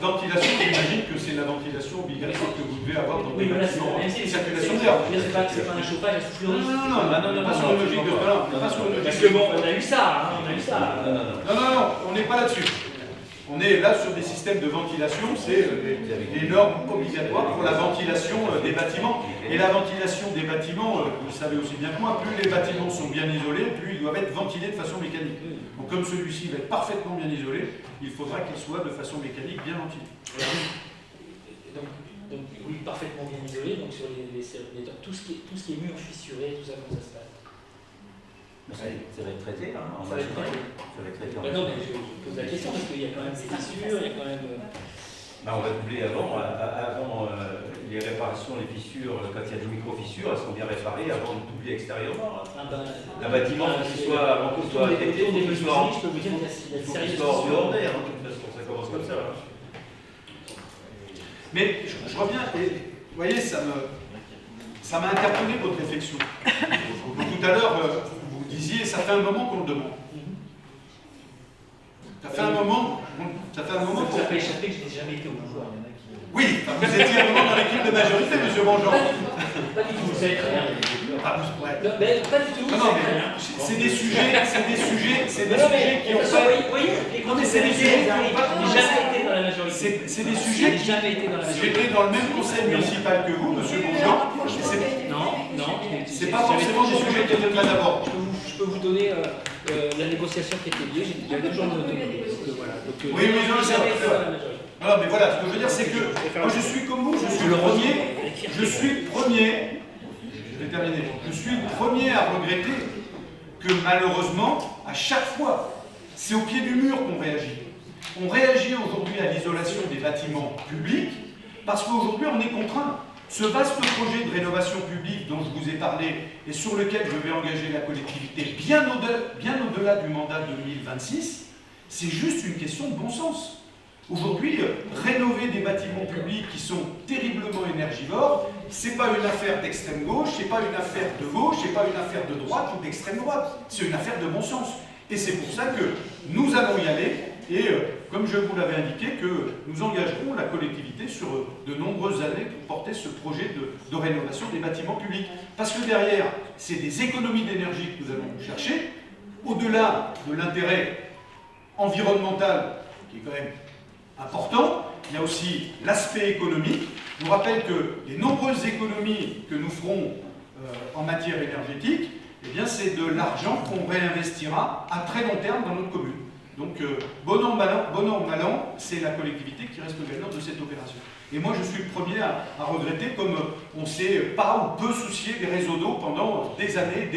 Ventilation, j'imagine que c'est la ventilation obligatoire que vous devez avoir dans des bâtiments. Circulation d'air. C'est pas un chauffage à soufflerie. Non, pas sur une logique de talent. Parce que bon, on a eu ça, Non, on n'est pas là-dessus. On est là sur des systèmes de ventilation, c'est des normes obligatoires pour la ventilation des bâtiments. Et la ventilation des bâtiments, vous le savez aussi bien que moi, plus les bâtiments sont bien isolés, plus ils doivent être ventilés de façon mécanique. Donc comme celui-ci va être parfaitement bien isolé, il faudra qu'il soit de façon mécanique bien ventilé. Donc oui, parfaitement bien isolé, donc sur tout ce qui est mur fissuré, tout ça, comment ça se passe? Ça va être traité, hein, en ça va être traité. Ça va être traité en Non, mais je pose la question parce qu'il y a quand même des fissures, il y a quand même. On va doubler avant les réparations, les fissures, quand il y a des micro-fissures, elles sont bien réparées avant de doubler extérieurement. Un bâtiment, avant qu'il soit traité, il faut qu'il soit hors dehors d'air, de toute façon, ça commence comme ça. Mais je reviens, et vous voyez, ça m'a interpellé votre réflexion. Tout à l'heure, vous disiez, ça fait un moment qu'on le demande. Ça fait un moment Ça peut échapper que je n'ai jamais été au pouvoir. Oui, vous étiez un moment dans l'équipe de majorité, M. Bonjean. Pas du tout, vous savez très bien. Ouais. Pas du tout. Non, mais c'est des sujets qui ont pas. Vous voyez, c'est des sujets qui n'ont pas. J'ai jamais été dans la majorité. C'est des sujets qui. Jamais été dans la majorité. J'étais dans le même conseil municipal que vous, M. Bonjean. Non. C'est pas forcément des sujets qui étaient très d'abord. Je peux vous donner la négociation qui était liée. J'ai toujours mon autonomie. Oui, non, c'est vrai. Non, mais voilà, ce que je veux dire, c'est que moi je suis comme vous, je suis le premier à regretter que malheureusement, à chaque fois, c'est au pied du mur qu'on réagit. On réagit aujourd'hui à l'isolation des bâtiments publics parce qu'aujourd'hui on est contraint. Ce vaste projet de rénovation publique dont je vous ai parlé et sur lequel je vais engager la collectivité bien au-delà du mandat 2026, c'est juste une question de bon sens. Aujourd'hui, rénover des bâtiments publics qui sont terriblement énergivores, c'est pas une affaire d'extrême gauche, c'est pas une affaire de gauche, c'est pas une affaire de droite ou d'extrême droite. C'est une affaire de bon sens. Et c'est pour ça que nous allons y aller. Et comme je vous l'avais indiqué, que nous engagerons la collectivité sur de nombreuses années pour porter ce projet de rénovation des bâtiments publics. Parce que derrière, c'est des économies d'énergie que nous allons chercher, au-delà de l'intérêt environnemental, qui est quand même important, il y a aussi l'aspect économique. Je vous rappelle que les nombreuses économies que nous ferons en matière énergétique, eh bien, c'est de l'argent qu'on réinvestira à très long terme dans notre commune. Donc, bon an, mal an, c'est la collectivité qui reste gagnante de cette opération. Et moi, je suis le premier à regretter, comme on ne s'est pas ou peu soucié des réseaux d'eau pendant des années,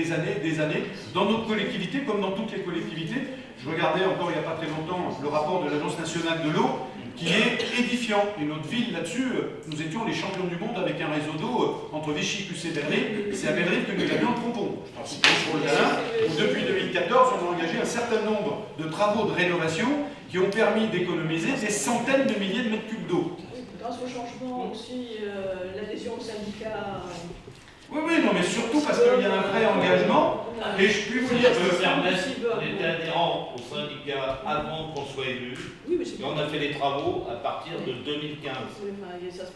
dans notre collectivité comme dans toutes les collectivités. Je regardais encore il n'y a pas très longtemps le rapport de l'Agence nationale de l'eau, qui est édifiant. Et notre ville, là-dessus, nous étions les champions du monde avec un réseau d'eau entre Vichy, Cusset et Bellerive. C'est à Bellerive que nous avions le pompon. Depuis 2014, on a engagé un certain nombre de travaux de rénovation qui ont permis d'économiser des centaines de milliers de mètres cubes d'eau. Grâce au changement aussi, l'adhésion au syndicat. Oui, non, mais surtout parce qu'il y a un vrai engagement. Et je puis vous dire on était adhérent au syndicat avant qu'on soit élu. Oui, et on a fait les travaux à partir de 2015.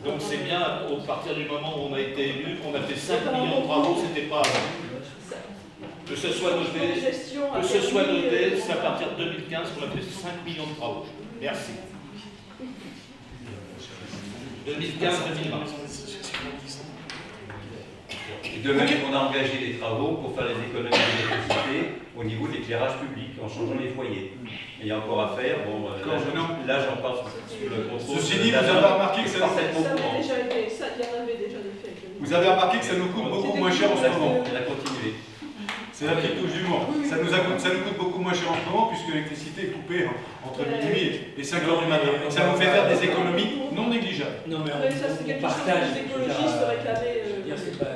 Donc c'est bien, à partir du moment où on a été élu, qu'on a fait 5 millions de travaux, c'était pas avant. Que ce soit noté, c'est à partir de 2015 qu'on a fait 5 millions de travaux. Merci. 2015-2020. Et de même qu'on a engagé des travaux pour faire les économies d'électricité au niveau de l'éclairage public, en changeant les foyers. Il y a encore à faire. Bon, là j'en parle sur le contrôle. Ceci dit, vous avez remarqué que ça Vous avez remarqué que ça nous coûte beaucoup moins cher en ce moment. Elle a continué. C'est la petite touche d'humour. Ça nous coûte beaucoup moins cher en ce moment puisque l'électricité est coupée entre minuit et 5 h du matin. Ça nous fait faire des économies non négligeables. Non, mais on partage. C'est pas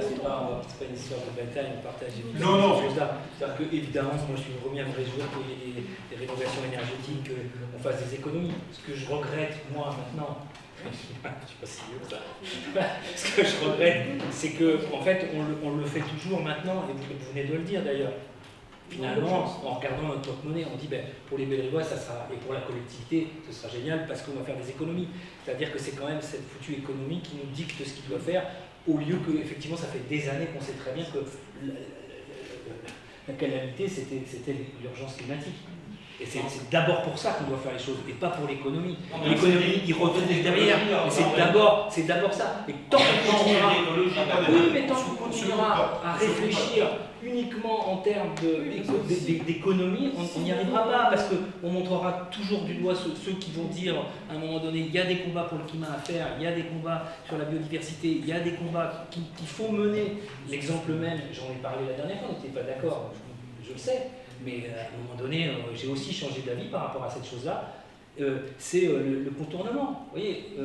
une histoire de bataille, on partage évidemment ces choses-là. C'est-à-dire que, évidemment, moi je suis le premier à me réjouir qu'il y ait des rénovations énergétiques, qu'on fasse des économies. Ce que je regrette, moi, maintenant, je ne suis pas si vieux que ça. Ce que je regrette, c'est qu'en fait, on le fait toujours maintenant, et vous venez de le dire d'ailleurs. Finalement, en regardant notre porte-monnaie, on dit pour les Bellerivois, ça sera, et pour la collectivité, ce sera génial parce qu'on va faire des économies. C'est-à-dire que c'est quand même cette foutue économie qui nous dicte ce qu'il doit faire, au lieu que, effectivement, ça fait des années qu'on sait très bien que la calamité, c'était l'urgence climatique. Et c'est d'abord pour ça qu'on doit faire les choses, et pas pour l'économie. L'économie, il retourne derrière, mais c'est d'abord ça. Et tant qu'on continuera à réfléchir uniquement en termes d'économie, on n'y arrivera pas, parce qu'on montrera toujours du doigt ceux qui vont dire, à un moment donné, il y a des combats pour le climat à faire, il y a des combats sur la biodiversité, il y a des combats qu'il faut mener. L'exemple même, j'en ai parlé la dernière fois, on n'était pas d'accord, je le sais. Mais à un moment donné, j'ai aussi changé d'avis par rapport à cette chose-là. C'est le contournement. Vous voyez,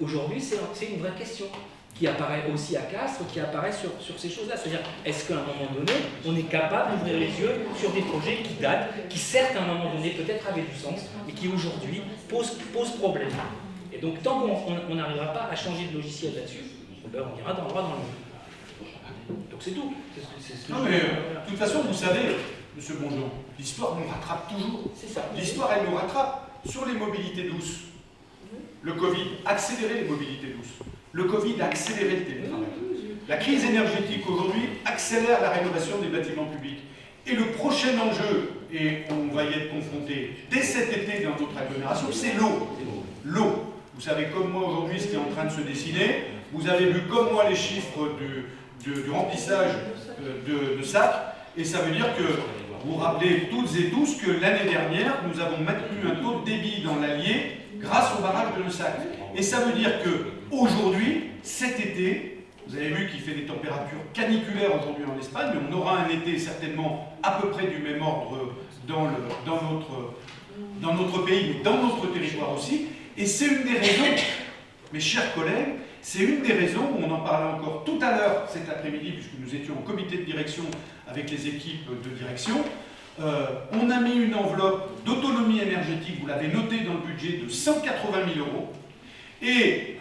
aujourd'hui, c'est une vraie question qui apparaît aussi à Castres, qui apparaît sur ces choses-là. C'est-à-dire, est-ce qu'à un moment donné, on est capable d'ouvrir les yeux sur des projets qui datent, qui certes, à un moment donné, peut-être avaient du sens, mais qui aujourd'hui posent problème. Et donc, tant qu'on n'arrivera pas à changer de logiciel là-dessus, on ira dans le droit dans le mur. Donc c'est tout. Non, mais de toute façon, vous savez, Monsieur Bonjour, l'histoire nous rattrape toujours. L'histoire, elle nous rattrape sur les mobilités douces. Le Covid a accéléré les mobilités douces. Le Covid a accéléré le télétravail. La crise énergétique aujourd'hui accélère la rénovation des bâtiments publics. Et le prochain enjeu, et on va y être confronté dès cet été dans notre agglomération, c'est l'eau. L'eau. Vous savez comme moi aujourd'hui ce qui est en train de se dessiner. Vous avez vu comme moi les chiffres du remplissage de sacs. Et ça veut dire que vous vous rappelez toutes et tous que l'année dernière, nous avons maintenu un taux de débit dans l'Allier grâce au barrage de Le Sac. Et ça veut dire qu'aujourd'hui, cet été, vous avez vu qu'il fait des températures caniculaires aujourd'hui en Espagne, mais on aura un été certainement à peu près du même ordre dans notre pays, mais dans notre territoire aussi. Et c'est une des raisons, mes chers collègues, c'est une des raisons, on en parlait encore tout à l'heure cet après-midi, puisque nous étions au comité de direction avec les équipes de direction, on a mis une enveloppe d'autonomie énergétique, vous l'avez noté dans le budget, de 180 000 €. Et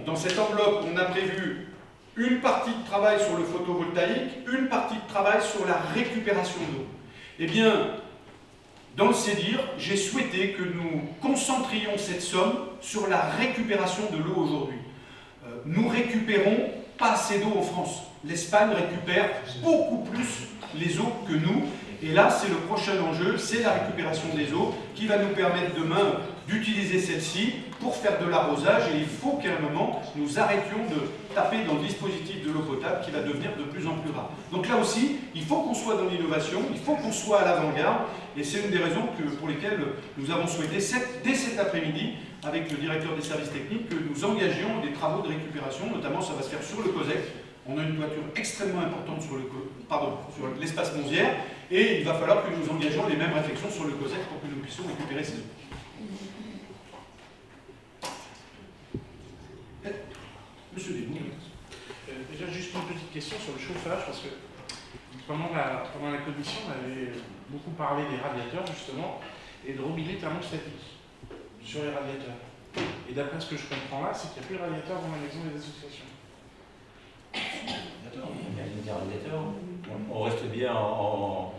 Dans cette enveloppe, on a prévu une partie de travail sur le photovoltaïque, une partie de travail sur la récupération d'eau. Eh bien, dans le CEDIR, j'ai souhaité que nous concentrions cette somme sur la récupération de l'eau aujourd'hui. Nous récupérons pas assez d'eau en France. L'Espagne récupère beaucoup plus les eaux que nous. Et là, c'est le prochain enjeu, c'est la récupération des eaux qui va nous permettre demain d'utiliser celle-ci pour faire de l'arrosage. Et il faut qu'à un moment, nous arrêtions de taper dans le dispositif de l'eau potable qui va devenir de plus en plus rare. Donc là aussi, il faut qu'on soit dans l'innovation, il faut qu'on soit à l'avant-garde. Et c'est une des raisons pour lesquelles nous avons souhaité, dès cet après-midi, avec le directeur des services techniques, que nous engagions des travaux de récupération. Notamment, ça va se faire sur le COSEC. On a une toiture extrêmement importante sur l'espace Monzière. Et il va falloir que nous engagions les mêmes réflexions sur le COSEC pour que nous puissions récupérer ces eaux. Monsieur Desmond. Déjà, juste une petite question sur le chauffage, parce que pendant la commission, on avait beaucoup parlé des radiateurs, justement, et de robinets thermostatiques sur les radiateurs. Et d'après ce que je comprends là, c'est qu'il n'y a plus de radiateurs dans la maison des associations. On reste bien en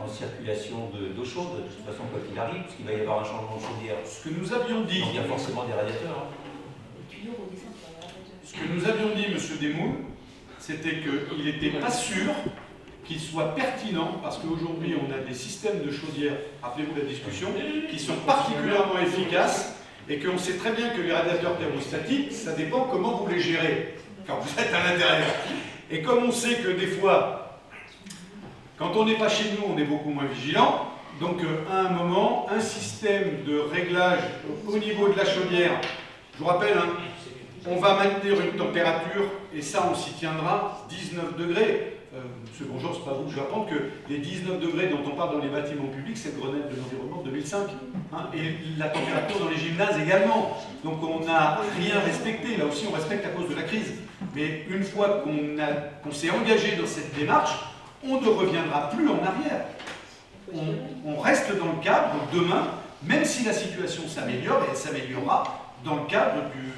circulation d'eau chaude, de toute façon, quoi qu'il arrive, parce qu'il va y avoir un changement de chaudière. Ce que nous avions dit. Donc il y a forcément des radiateurs. Ce que nous avions dit, M. Desmoules, c'était qu'il n'était pas sûr qu'il soit pertinent, parce qu'aujourd'hui on a des systèmes de chaudière, rappelez-vous la discussion, qui sont particulièrement efficaces, et qu'on sait très bien que les radiateurs thermostatiques, ça dépend comment vous les gérez quand vous êtes à l'intérieur. Et comme on sait que des fois, quand on n'est pas chez nous, on est beaucoup moins vigilant, donc à un moment, un système de réglage au niveau de la chaudière, je vous rappelle, hein, on va maintenir une température, et ça on s'y tiendra, 19 degrés. Monsieur Bonjour, c'est pas vous que je vais apprendre que les 19 degrés dont on parle dans les bâtiments publics, c'est le Grenelle de l'environnement de 2005. Hein, et la température dans les gymnases également. Donc on n'a rien respecté. Là aussi, on respecte à cause de la crise. Mais une fois qu'on s'est engagé dans cette démarche, on ne reviendra plus en arrière. On reste dans le cadre demain, même si la situation s'améliore, et elle s'améliorera dans le cadre du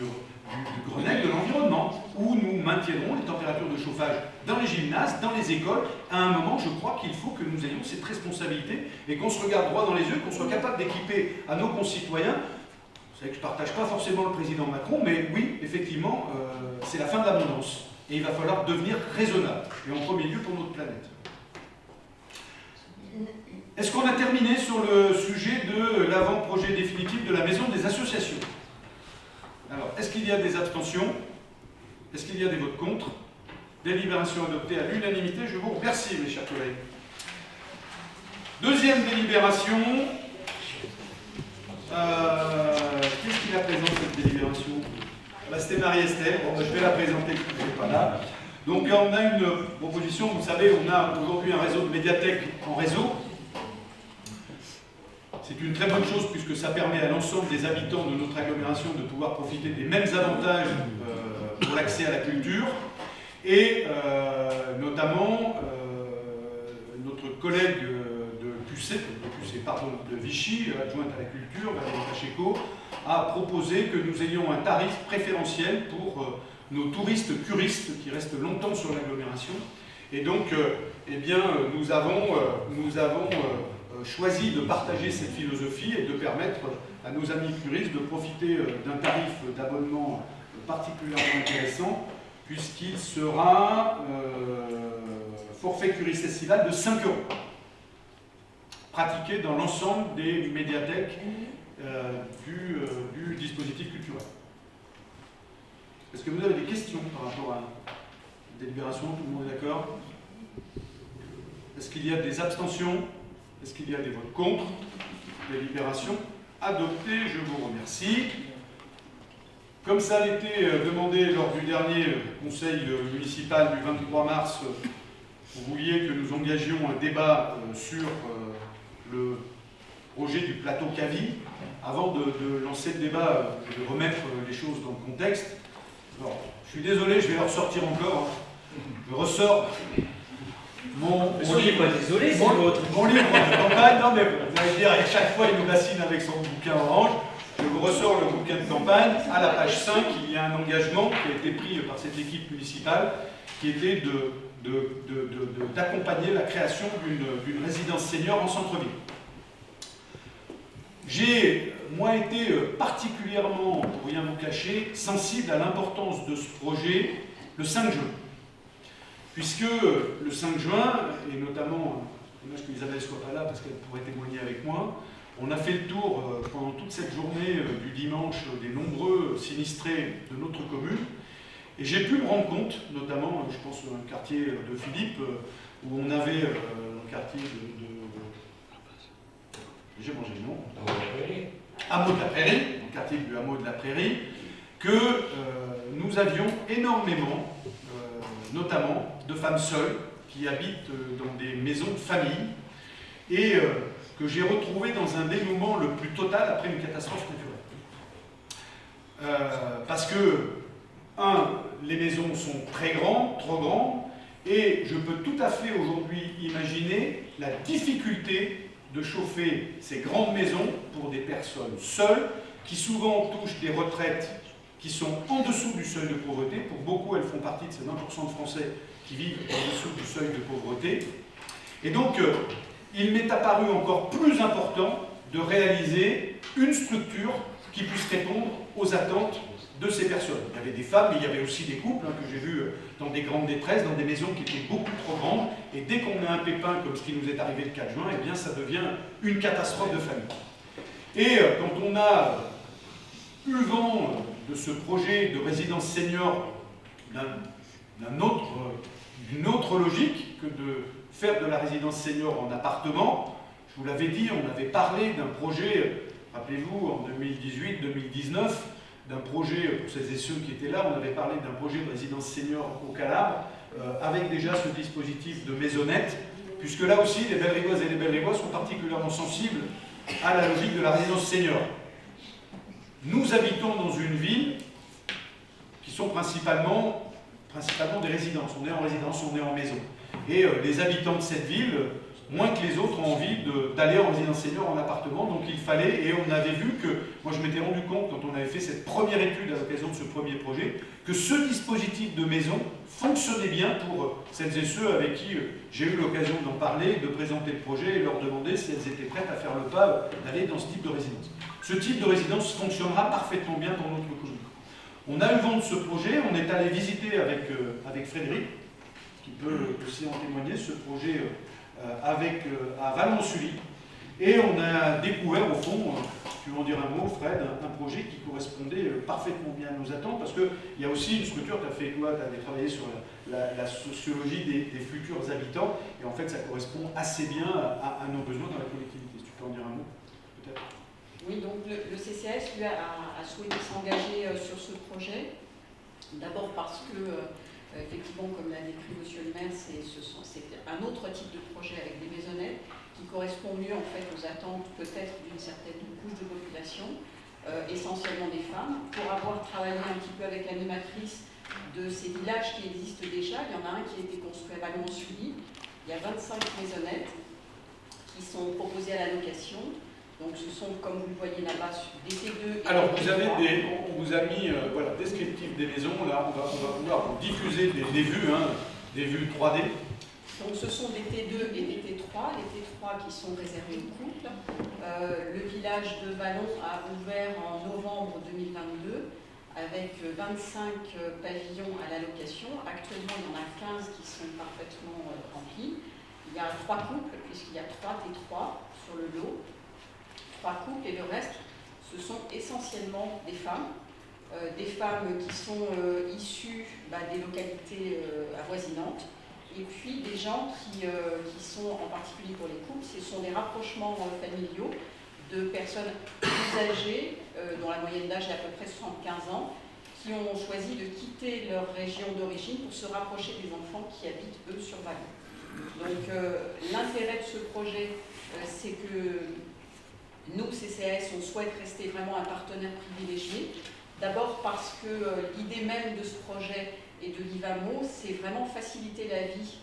Grenelle de l'environnement, où nous maintiendrons les températures de chauffage dans les gymnases, dans les écoles. À un moment, je crois qu'il faut que nous ayons cette responsabilité et qu'on se regarde droit dans les yeux, qu'on soit capable d'équiper à nos concitoyens. Vous savez que je ne partage pas forcément le président Macron, mais oui, effectivement, c'est la fin de l'abondance. Et il va falloir devenir raisonnable, et en premier lieu pour notre planète. Est-ce qu'on a terminé sur le sujet de l'avant-projet définitif de la maison des associations? Alors, est-ce qu'il y a des abstentions? Est-ce qu'il y a des votes contre? Délibération adoptée à l'unanimité. Je vous remercie, mes chers collègues. Deuxième délibération. Qu'est-ce qui la présente, cette délibération? C'était Marie-Estelle. Bon, je vais la présenter, je ne suis pas là. Donc, on a une proposition. Vous savez, on a aujourd'hui un réseau de médiathèques en réseau. C'est une très bonne chose puisque ça permet à l'ensemble des habitants de notre agglomération de pouvoir profiter des mêmes avantages pour l'accès à la culture. Et notamment, notre collègue de Vichy, adjointe à la culture, Valérie Pacheco, a proposé que nous ayons un tarif préférentiel pour nos touristes curistes qui restent longtemps sur l'agglomération. Et donc, nous avons choisi de partager cette philosophie et de permettre à nos amis curistes de profiter d'un tarif d'abonnement particulièrement intéressant, puisqu'il sera forfait curiste estival de 5 €, pratiqué dans l'ensemble des médiathèques du dispositif culturel. Est-ce que vous avez des questions par rapport à la délibération? Tout le monde est d'accord? Est-ce qu'il y a des abstentions? Est-ce qu'il y a des votes contre? Délibération adoptée, je vous remercie. Comme ça a été demandé lors du dernier conseil municipal du 23 mars, vous vouliez que nous engagions un débat sur le projet du plateau Cavie. Avant de lancer le débat, de remettre les choses dans le contexte. Alors, je suis désolé, je vais le ressortir encore. Je ressors mon livre, désolé, c'est mon livre de campagne. Non mais vous allez dire, à chaque fois il nous bassine avec son bouquin orange. Je vous ressors le bouquin de campagne, à la page 5, il y a un engagement qui a été pris par cette équipe municipale, qui était d'accompagner la création d'une résidence senior en centre-ville. J'ai, moi, été particulièrement, pour rien vous cacher, sensible à l'importance de ce projet le 5 juin. Puisque le 5 juin, et notamment, dommage que Isabelle ne soit pas là parce qu'elle pourrait témoigner avec moi, on a fait le tour pendant toute cette journée du dimanche des nombreux sinistrés de notre commune. Et j'ai pu me rendre compte, notamment, je pense à un quartier de Philippe, où on avait un quartier j'ai mangé le nom, Hameau de la Prairie, le quartier du Hameau de la Prairie, que nous avions énormément, notamment, de femmes seules qui habitent dans des maisons de famille et que j'ai retrouvées dans un dénouement le plus total après une catastrophe naturelle. Parce que, les maisons sont très grandes, trop grandes, et je peux tout à fait aujourd'hui imaginer la difficulté de chauffer ces grandes maisons pour des personnes seules qui souvent touchent des retraites qui sont en dessous du seuil de pauvreté. Pour beaucoup, elles font partie de ces 20% de Français qui vivent en dessous du seuil de pauvreté. Et donc, il m'est apparu encore plus important de réaliser une structure qui puisse répondre aux attentes de ces personnes. Il y avait des femmes, mais il y avait aussi des couples que j'ai vus dans des grandes détresses, dans des maisons qui étaient beaucoup trop grandes, et dès qu'on a un pépin comme ce qui nous est arrivé le 4 juin, eh bien ça devient une catastrophe de famille. Et quand on a eu vent de ce projet de résidence senior d'une autre logique que de faire de la résidence senior en appartement, je vous l'avais dit, on avait parlé d'un projet, rappelez-vous, en 2018-2019, d'un projet, pour celles et ceux qui étaient là, on avait parlé d'un projet de résidence senior au Calabre, avec déjà ce dispositif de maisonnette, puisque là aussi, les Bellerivoises et les Bellerivois sont particulièrement sensibles à la logique de la résidence senior. Nous habitons dans une ville qui sont principalement des résidences. On est en résidence, on est en maison. Et les habitants de cette ville, moins que les autres, ont envie d'aller en résidence senior, en appartement. Donc il fallait, et on avait vu que, moi je m'étais rendu compte quand on avait fait cette première étude à l'occasion de ce premier projet, que ce dispositif de maison fonctionnait bien pour celles et ceux avec qui j'ai eu l'occasion d'en parler, de présenter le projet et leur demander si elles étaient prêtes à faire le pas d'aller dans ce type de résidence. Ce type de résidence fonctionnera parfaitement bien dans notre commune. On a eu vent de ce projet, on est allé visiter avec Frédéric, qui peut aussi en témoigner, ce projet à Valence-Sully. Et on a découvert, au fond, tu veux en dire un mot, Fred, un projet qui correspondait parfaitement bien à nos attentes, parce qu'il y a aussi une structure, tu avais travaillé sur la sociologie des futurs habitants, et en fait, ça correspond assez bien à nos besoins dans la collectivité. Si tu peux en dire un mot, peut-être. Oui, donc le CCAS, lui, a souhaité s'engager sur ce projet, d'abord parce que effectivement, comme l'a décrit Monsieur le maire, c'est un autre type de projet avec des maisonnettes qui correspond mieux en fait aux attentes peut-être d'une certaine couche de population, essentiellement des femmes. Pour avoir travaillé un petit peu avec l'animatrice de ces villages qui existent déjà, il y en a un qui a été construit à Valmont-Sully. Il y a 25 maisonnettes qui sont proposées à la location. Donc ce sont, comme vous le voyez là-bas, des T2 et alors, des T3. on vous a mis voilà, descriptif des maisons. Là, on va pouvoir vous diffuser des vues, des vues 3D. Donc ce sont des T2 et des T3, les T3 qui sont réservés aux couples. Le village de Vallon a ouvert en novembre 2022 avec 25 pavillons à la location. Actuellement, il y en a 15 qui sont parfaitement remplis. Il y a 3 couples, puisqu'il y a 3 T3 sur le lot. 3 couples, et le reste, ce sont essentiellement des femmes qui sont issues des localités avoisinantes, et puis des gens qui sont, en particulier pour les couples, ce sont des rapprochements familiaux de personnes plus âgées, dont la moyenne d'âge est à peu près 75 ans, qui ont choisi de quitter leur région d'origine pour se rapprocher des enfants qui habitent, eux, sur Vallon. Donc l'intérêt de ce projet, c'est que nous, CCAS, on souhaite rester vraiment un partenaire privilégié. D'abord parce que l'idée même de ce projet et de l'IVAMO, c'est vraiment faciliter la vie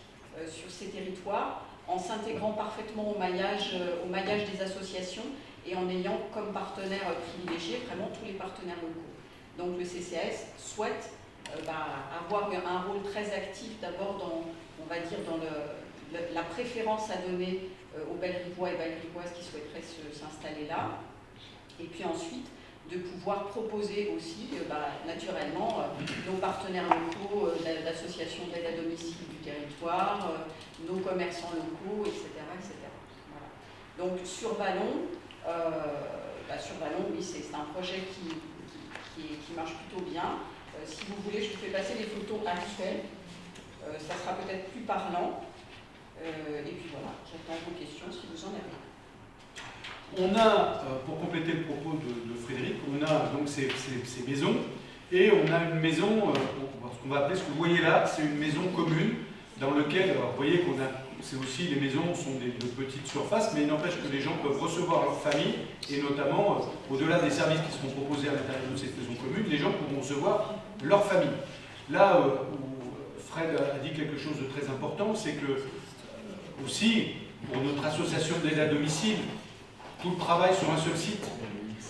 sur ces territoires en s'intégrant parfaitement au maillage des associations et en ayant comme partenaire privilégié vraiment tous les partenaires locaux. Donc le CCAS souhaite avoir un rôle très actif d'abord dans, on va dire, dans la préférence à donner aux Bellerivois et Bellerivoises qui souhaiteraient s'installer là, et puis ensuite de pouvoir proposer aussi naturellement nos partenaires locaux, l'association d'aide à domicile du territoire, nos commerçants locaux, etc. etc. Voilà. Donc sur Vallon, oui, c'est un projet qui marche plutôt bien. Si vous voulez, je vous fais passer les photos actuelles. Ça sera peut-être plus parlant. Et puis voilà, j'attends vos questions si vous en avez. On a, pour compléter le propos de Frédéric, on a donc ces maisons, et on a une maison, ce qu'on va appeler, ce que vous voyez là, c'est une maison commune, dans laquelle, vous voyez qu'on a, c'est aussi, les maisons sont de petites surfaces, mais il n'empêche que les gens peuvent recevoir leur famille, et notamment, au-delà des services qui seront proposés à l'intérieur de cette maison commune, les gens pourront recevoir leur famille. Là où Fred a dit quelque chose de très important, c'est que, aussi, pour notre association d'aide à domicile, tout le travail sur un seul site.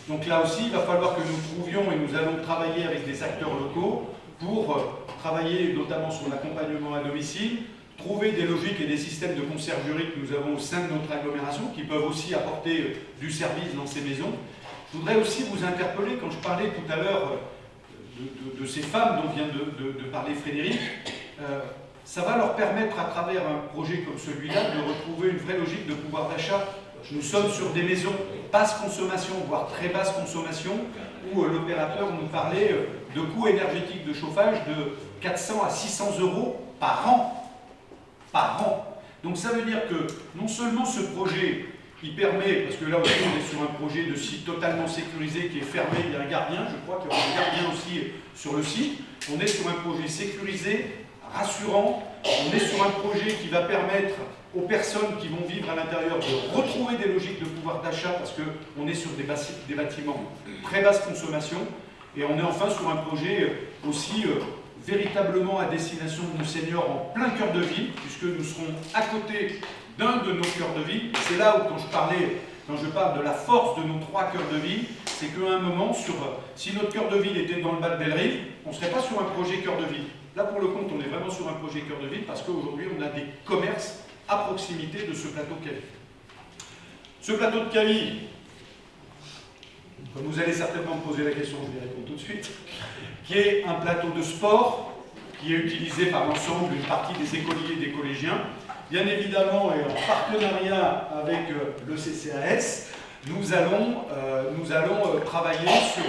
Donc là aussi, il va falloir que nous trouvions, et nous allons travailler avec des acteurs locaux pour travailler notamment sur l'accompagnement à domicile, trouver des logiques et des systèmes de conciergerie que nous avons au sein de notre agglomération, qui peuvent aussi apporter du service dans ces maisons. Je voudrais aussi vous interpeller, quand je parlais tout à l'heure de ces femmes dont vient de parler Frédéric, ça va leur permettre, à travers un projet comme celui-là, de retrouver une vraie logique de pouvoir d'achat. Nous sommes sur des maisons basse consommation, voire très basse consommation, où l'opérateur nous parlait de coûts énergétiques de chauffage de 400 à 600 € par an. Par an. Donc ça veut dire que non seulement ce projet, il permet, parce que là aussi on est sur un projet de site totalement sécurisé qui est fermé, il y a un gardien, je crois qu'il y aura un gardien aussi sur le site, on est sur un projet sécurisé, rassurant, on est sur un projet qui va permettre aux personnes qui vont vivre à l'intérieur de retrouver des logiques de pouvoir d'achat parce qu'on est sur des bâtiments très basse consommation et on est enfin sur un projet aussi véritablement à destination de nos seniors en plein cœur de ville puisque nous serons à côté d'un de nos cœurs de ville. C'est là où quand je parle de la force de nos 3 cœurs de ville, c'est qu'à un moment, si notre cœur de ville était dans le bas de Bellerive, on ne serait pas sur un projet cœur de ville. Là pour le compte, on est vraiment sur un projet cœur de ville parce qu'aujourd'hui on a des commerces à proximité de ce plateau de Cavie. Ce plateau de Cavie, comme vous allez certainement me poser la question, je vais répondre tout de suite, qui est un plateau de sport, qui est utilisé par l'ensemble d'une partie des écoliers et des collégiens, bien évidemment et en partenariat avec le CCAS, nous allons travailler sur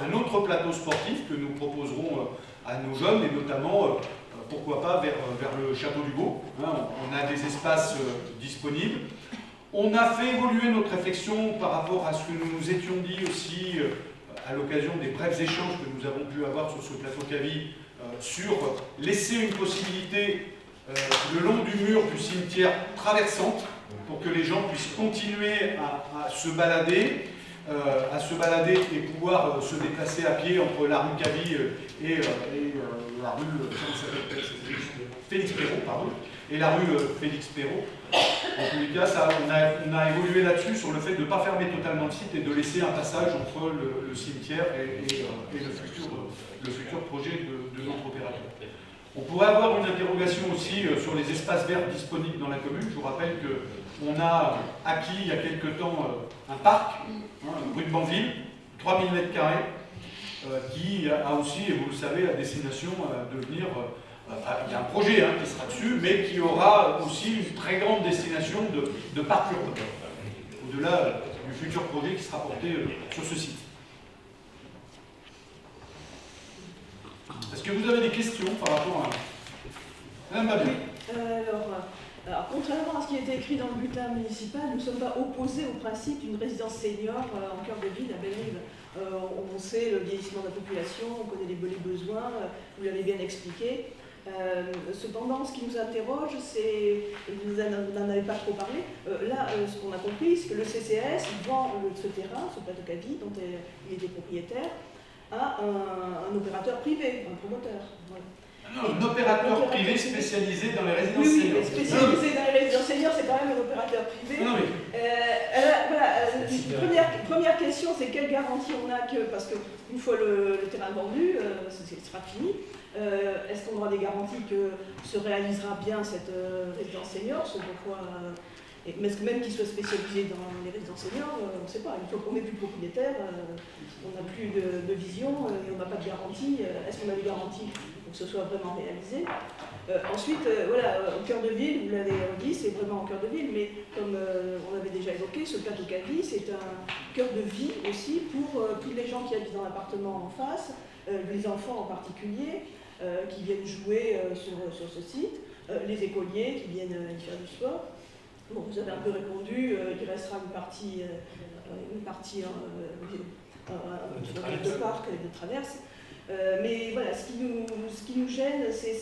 un autre plateau sportif que nous proposerons à nos jeunes et notamment pourquoi pas vers le Château du Beau. On a des espaces disponibles. On a fait évoluer notre réflexion par rapport à ce que nous nous étions dit aussi à l'occasion des brefs échanges que nous avons pu avoir sur ce plateau Cavie sur laisser une possibilité le long du mur du cimetière traversante pour que les gens puissent continuer à se balader et pouvoir se déplacer à pied entre la rue Cavie et la rue Félix Perrault, pardon, et la rue Félix Perrault. En tous les cas, on a évolué là-dessus sur le fait de ne pas fermer totalement le site et de laisser un passage entre le cimetière et le futur projet de notre opérateur. On pourrait avoir une interrogation aussi sur les espaces verts disponibles dans la commune. Je vous rappelle qu'on a acquis il y a quelque temps un parc, rue de Banville, 3000 m², qui a aussi, et vous le savez, la destination de devenir... il y a un projet qui sera dessus, mais qui aura aussi une très grande destination de parc urbain, au-delà du futur projet qui sera porté sur ce site. Est-ce que vous avez des questions par rapport à... Madame Babien. Alors, contrairement à ce qui était écrit dans le bulletin municipal, nous ne sommes pas opposés au principe d'une résidence senior en cœur de ville à Bellerive. On sait le vieillissement de la population, on connaît les besoins, vous l'avez bien expliqué. Cependant, ce qui nous interroge, c'est, et vous n'en avez pas trop parlé, là, ce qu'on a compris, c'est que le CCAS vend ce terrain, ce plateau Cavie, dont il était propriétaire, à un opérateur privé, un promoteur. Voilà. Non, un opérateur privé spécialisé dans les résidences seniors. Oui, spécialisé dans les résidences seniors, c'est quand même un opérateur privé. Non, oui. Voilà, première question, c'est quelle garantie on a que, parce qu'une fois le terrain vendu, ce sera fini, est-ce qu'on aura des garanties que se réalisera bien cette résidence senior, ce pourquoi, même qu'il soit spécialisé dans les résidences seniors, on ne sait pas, une fois qu'on n'est plus propriétaire, on n'a plus de vision et on n'a pas de garantie. Est-ce qu'on a des garanties pour que ce soit vraiment réalisé? Ensuite, voilà, au cœur de ville, vous l'avez dit, c'est vraiment au cœur de ville, mais comme on l'avait déjà évoqué, ce plateau Cavie, c'est un cœur de vie aussi pour tous les gens qui habitent dans l'appartement en face, les enfants en particulier, qui viennent jouer sur ce site, les écoliers qui viennent y faire du sport. Bon, vous avez un peu répondu, il restera une partie de parc et de traverse. Mais voilà, ce qui nous gêne, c'est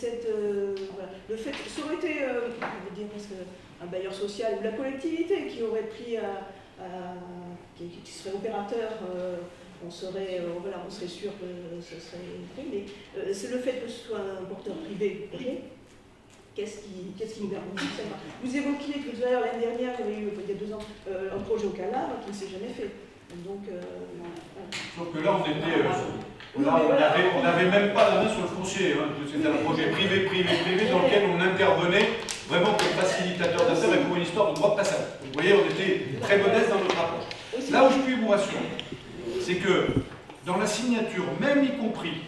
voilà, le fait que ça aurait été, on va dire presque un bailleur social ou la collectivité qui aurait pris, qui serait opérateur, on serait sûr que ce serait pris, mais c'est le fait que ce soit un porteur privé. Qu'est-ce qui nous garantit que ça va? Vous évoquiez tout à l'heure, l'année dernière, il y a 2 ans, un projet au Calar qui ne s'est jamais fait. Donc, sauf que là, on n'avait même pas la main sur le foncier. Hein. C'était un projet privé dans lequel on intervenait vraiment comme facilitateur d'affaires et pour une histoire de droit de passage. Vous voyez, on était très modeste dans notre approche. Là où je puis vous rassurer, c'est que dans la signature, même y compris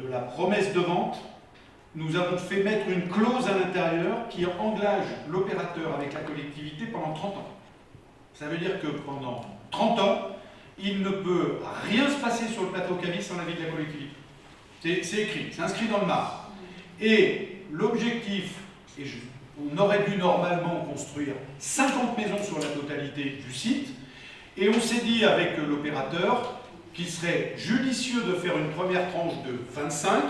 de la promesse de vente, nous avons fait mettre une clause à l'intérieur qui engage l'opérateur avec la collectivité pendant 30 ans. Ça veut dire que pendant 30 ans, il ne peut rien se passer sur le plateau Cavie sans l'avis de la collectivité. C'est écrit, c'est inscrit dans le marbre. Et l'objectif, on aurait dû normalement construire 50 maisons sur la totalité du site, et on s'est dit avec l'opérateur qu'il serait judicieux de faire une première tranche de 25,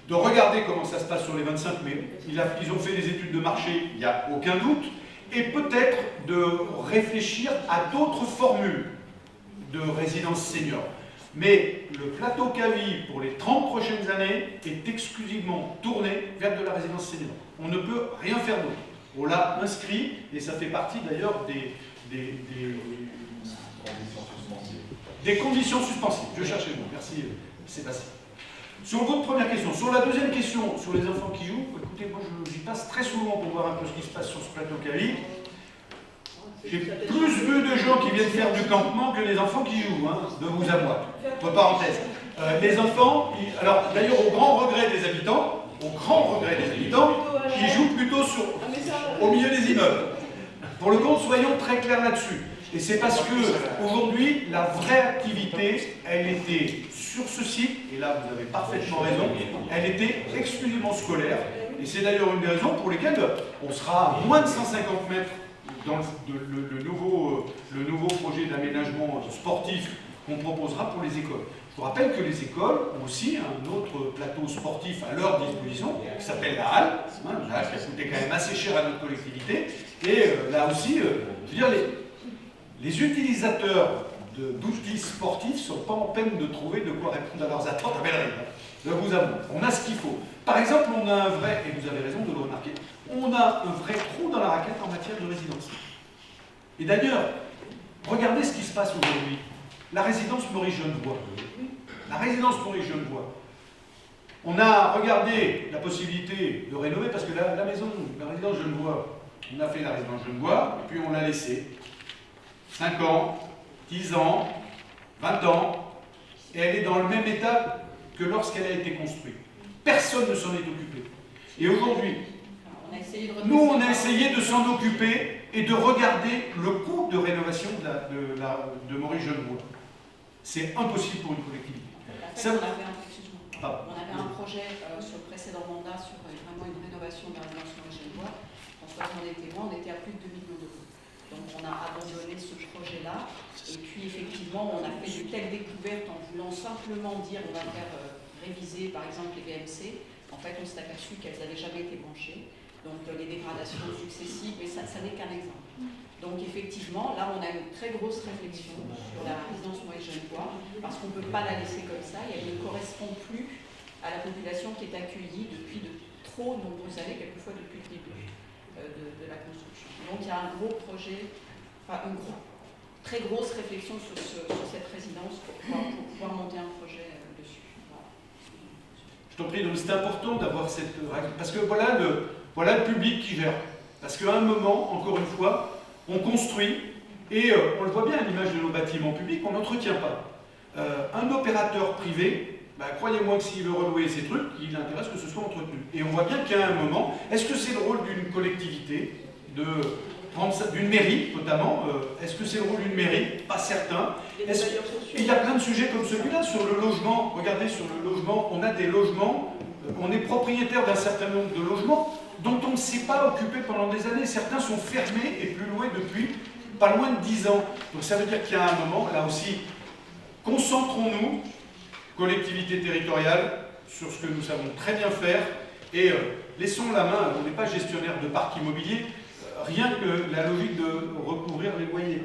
de regarder comment ça se passe sur les 25, mais ils ont fait des études de marché, il n'y a aucun doute, et peut-être de réfléchir à d'autres formules de résidence senior. Mais le plateau Cavie, pour les 30 prochaines années, est exclusivement tourné vers de la résidence senior. On ne peut rien faire d'autre. On l'a inscrit, et ça fait partie d'ailleurs des conditions suspensives. Je cherchais le mot. Merci Sébastien. Sur votre première question. Sur la deuxième question, sur les enfants qui jouent, écoutez, moi j'y passe très souvent pour voir un peu ce qui se passe sur ce plateau Cavie. J'ai plus vu de gens qui viennent faire du campement que les enfants qui jouent, hein, de vous à moi. Entre parenthèses. Les enfants, alors d'ailleurs au grand regret des habitants, ils jouent plutôt au milieu des immeubles. Pour le compte, soyons très clairs là-dessus. Et c'est parce que aujourd'hui, la vraie activité, elle était sur ce site, et là vous avez parfaitement raison, elle était exclusivement scolaire. Et c'est d'ailleurs une des raisons pour lesquelles on sera à moins de 150 mètres dans le nouveau projet d'aménagement sportif qu'on proposera pour les écoles. Je vous rappelle que les écoles ont aussi un autre plateau sportif à leur disposition, qui s'appelle la halle, une halle qui a coûté quand même assez cher à notre collectivité. Et là aussi, je veux dire, les utilisateurs d'outils sportifs ne sont pas en peine de trouver de quoi répondre à leurs attentes à Belleray. Je vous avoue, on a ce qu'il faut. Par exemple, on a un vrai, et vous avez raison de le remarquer, on a un vrai trou dans la raquette en matière de résidence. Et d'ailleurs, regardez ce qui se passe aujourd'hui. La résidence Maurice Genevoix. La résidence Maurice Genevoix. On a regardé la possibilité de rénover, parce que la résidence Genevoix, on a fait la résidence Genevoix, et puis on l'a laissée. 5 ans, 10 ans, 20 ans, et elle est dans le même état que lorsqu'elle a été construite. Personne ne s'en est occupé. Et aujourd'hui, nous, on a essayé de s'en occuper et de regarder le coût de rénovation de Maurice Genevoix. C'est impossible pour une collectivité. On avait un projet sur le précédent mandat sur vraiment une rénovation de la résidence Maurice Genevoix. François en était loin, on était à plus de 2 millions d'euros. Donc on a abandonné ce projet-là. Et puis effectivement, on a fait de telles découvertes en voulant simplement dire on va faire réviser par exemple les VMC. En fait, on s'est aperçu qu'elles n'avaient jamais été branchées. Donc les dégradations successives, mais ça n'est qu'un exemple. Donc effectivement, là on a une très grosse réflexion sur la résidence Maurice Genevoix, parce qu'on ne peut pas la laisser comme ça, et elle ne correspond plus à la population qui est accueillie depuis de trop nombreuses années, quelquefois depuis le début de la construction. Donc il y a un gros projet, enfin un gros, très grosse réflexion sur cette résidence pour pouvoir monter un projet dessus. Voilà. Je t'en prie, donc c'est important d'avoir cette règle, parce que voilà le public qui gère. Parce qu'à un moment, encore une fois, on construit, et on le voit bien à l'image de nos bâtiments publics, on n'entretient pas. Un opérateur privé, croyez-moi que s'il veut relouer ces trucs, il intéresse que ce soit entretenu. Et on voit bien qu'à un moment, est-ce que c'est le rôle d'une collectivité, d'une mairie notamment, est-ce que c'est le rôle d'une mairie? Pas certain. Il y a plein de sujets comme celui-là, sur le logement. Regardez, sur le logement, on a des logements, on est propriétaire d'un certain nombre de logements dont on ne s'est pas occupé pendant des années. Certains sont fermés et plus loués depuis pas loin de 10 ans. Donc ça veut dire qu'il y a un moment, là aussi, concentrons-nous, collectivités territoriales, sur ce que nous savons très bien faire et laissons la main, on n'est pas gestionnaire de parc immobilier, rien que la logique de recouvrir les loyers.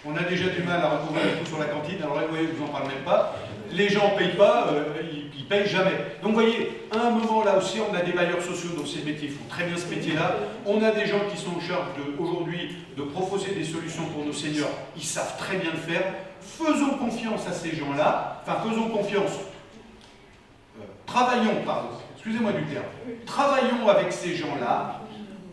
On a déjà du mal à recouvrir les coûts sur la cantine, alors les loyers, je ne vous en parle même pas. Les gens ne payent pas, ils ne payent jamais. Donc vous voyez, à un moment là aussi, on a des bailleurs sociaux, donc ces métiers font très bien ce métier-là. On a des gens qui sont en charge aujourd'hui de proposer des solutions pour nos seniors, ils savent très bien le faire. Faisons confiance à ces gens-là, enfin faisons confiance, travaillons, pardon, excusez-moi du terme, travaillons avec ces gens-là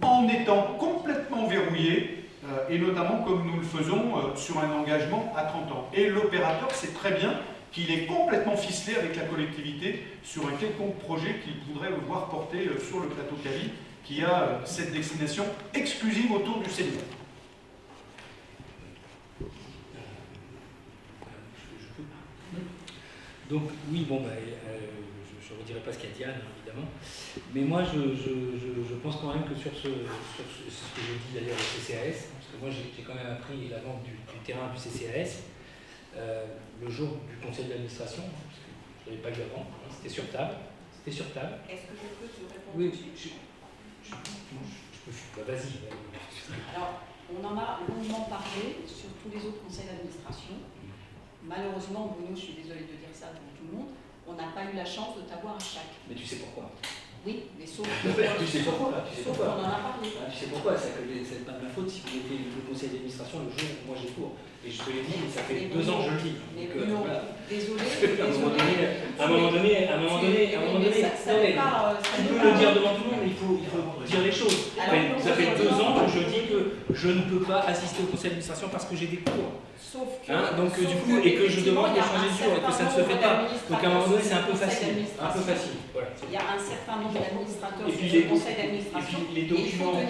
en étant complètement verrouillés, et notamment comme nous le faisons sur un engagement à 30 ans. Et l'opérateur sait très bien qu'il est complètement ficelé avec la collectivité sur un quelconque projet qu'il voudrait le voir porter sur le plateau Cavie, qui a cette destination exclusive autour du senior. Donc oui, bon, je ne redirai pas ce qu'a dit Anne, évidemment, mais moi je pense quand même que sur ce que je dis d'ailleurs au CCAS, parce que moi j'ai quand même appris la vente du terrain du CCAS le jour du conseil d'administration, parce que je n'avais pas eu avant, c'était sur table. Est-ce que je peux te répondre? Oui, je peux, vas-y. Alors, on en a longuement parlé sur tous les autres conseils d'administration. Malheureusement, Bruno, je suis désolée de dire ça devant tout le monde, on n'a pas eu la chance de t'avoir à chaque. Mais tu sais pourquoi? Oui, mais sauf tu sais pourquoi? On en a parlé. Tu sais pourquoi? C'est pas de ma faute si vous mettez le conseil d'administration le jour où moi j'ai cours. Et je te l'ai dit, ça fait 2 ans que je le dis. Mais Bruno, voilà. Désolé. À un moment donné, ça tu peux le dire devant tout le monde, mais il faut dire les choses. Ça fait 2 ans que je dis que je ne peux pas assister au conseil d'administration parce que j'ai des cours. Sauf que, donc du coup, et que je demande de changer de jour et que ça ne se fait pas. Donc à un moment donné, c'est un peu facile. Voilà. Il y a un certain nombre d'administrateurs sur le conseil d'administration. Et puis les documents, moi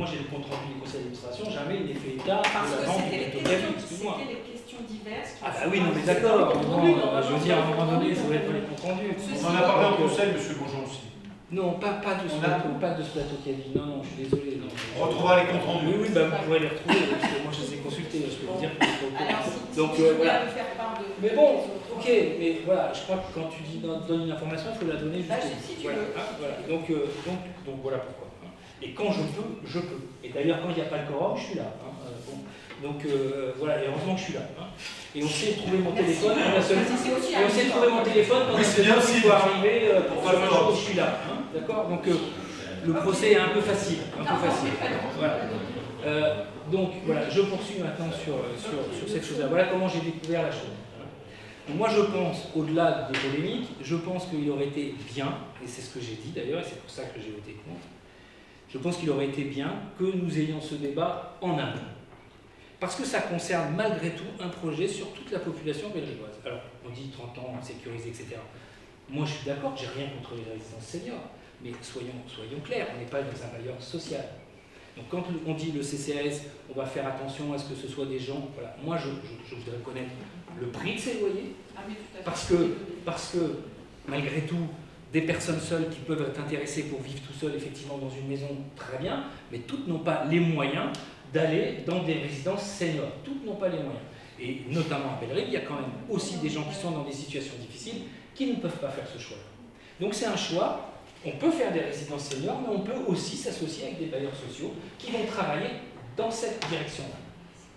j'ai le compte rendu du conseil d'administration, jamais il n'est fait état de la vente du plateau Cavie. C'était les questions diverses. Ah bah oui, non mais d'accord. Je veux dire, à un moment donné, ça va être pas les comptes rendus. On en a parlé en conseil, M. Bonjean aussi. Non, pas de ce plateau Cavie. Non, je suis désolé. On retrouvera les comptes rendus. Oui, vous pourrez les retrouver, parce que moi je les ai consultés, je peux vous dire que donc voilà. Mais bon, ok, mais voilà, je crois que quand tu dis donne une information, il faut la donner jusqu'au bout. Si tu veux. Voilà. Donc voilà pourquoi. Et quand je peux, je peux. Et d'ailleurs, quand il n'y a pas le quorum, je suis là. Donc voilà, et heureusement que je suis là. Et on sait trouver mon téléphone quand la seule pour arriver pour faire un jour où je suis là. D'accord? Donc le procès est un peu facile. Voilà. Donc voilà, je poursuis maintenant sur cette chose-là. Voilà comment j'ai découvert la chose. Moi je pense, au-delà des polémiques, je pense qu'il aurait été bien, et c'est ce que j'ai dit d'ailleurs, et c'est pour ça que j'ai voté contre, je pense qu'il aurait été bien que nous ayons ce débat en amont. Parce que ça concerne malgré tout un projet sur toute la population belgiquoise. Alors, on dit 30 ans, sécurisé, etc. Moi, je suis d'accord, j'ai rien contre les résidences seniors, mais soyons clairs, on n'est pas dans un bailleur social. Donc, quand on dit le CCAS, on va faire attention à ce que ce soit des gens. Voilà. Moi, je voudrais connaître le prix de ces loyers, parce que malgré tout, des personnes seules qui peuvent être intéressées pour vivre tout seul, effectivement, dans une maison, très bien, mais toutes n'ont pas les moyens d'aller dans des résidences seniors. Toutes n'ont pas les moyens. Et notamment à Bellerive, il y a quand même aussi des gens qui sont dans des situations difficiles qui ne peuvent pas faire ce choix. Donc c'est un choix. On peut faire des résidences seniors, mais on peut aussi s'associer avec des bailleurs sociaux qui vont travailler dans cette direction-là.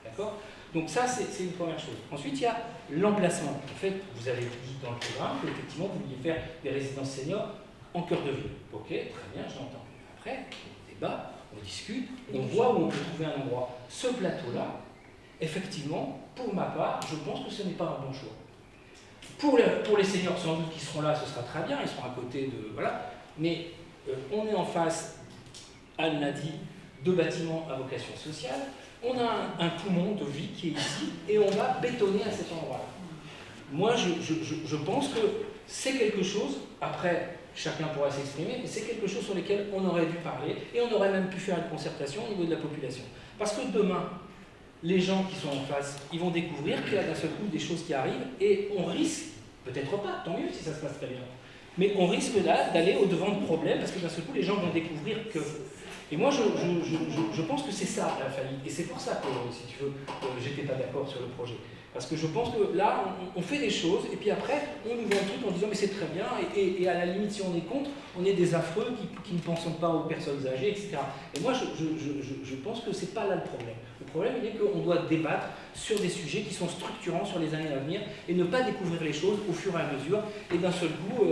D'accord? Donc ça, c'est une première chose. Ensuite, il y a l'emplacement. En fait, vous avez dit dans le programme qu'effectivement, vous vouliez faire des résidences seniors en cœur de ville. Ok, très bien, je l'entends. Après, débat, on discute, on voit où on peut trouver un endroit. Ce plateau-là, effectivement, pour ma part, je pense que ce n'est pas un bon choix. Pour les seniors sans doute qui seront là, ce sera très bien, ils seront à côté de... Voilà. Mais on est en face, Anne l'a dit, de bâtiments à vocation sociale. On a un poumon de vie qui est ici et on va bétonner à cet endroit-là. Moi, je pense que c'est quelque chose, après, chacun pourra s'exprimer, mais c'est quelque chose sur lequel on aurait dû parler et on aurait même pu faire une concertation au niveau de la population. Parce que demain, les gens qui sont en face, ils vont découvrir qu'il y a d'un seul coup des choses qui arrivent et on risque, peut-être pas, tant mieux si ça se passe très bien, mais on risque là d'aller au-devant de problèmes parce que d'un seul coup, les gens vont découvrir que... Et moi, je pense que c'est ça la faillite. Et c'est pour ça que, si tu veux, j'étais pas d'accord sur le projet. Parce que je pense que là, on fait des choses, et puis après, on nous vend un truc en disant mais c'est très bien, et à la limite, si on est contre, on est des affreux qui ne pensent pas aux personnes âgées, etc. Et moi, je pense que c'est pas là le problème. Le problème, il est qu'on doit débattre sur des sujets qui sont structurants sur les années à venir, et ne pas découvrir les choses au fur et à mesure, et d'un seul coup,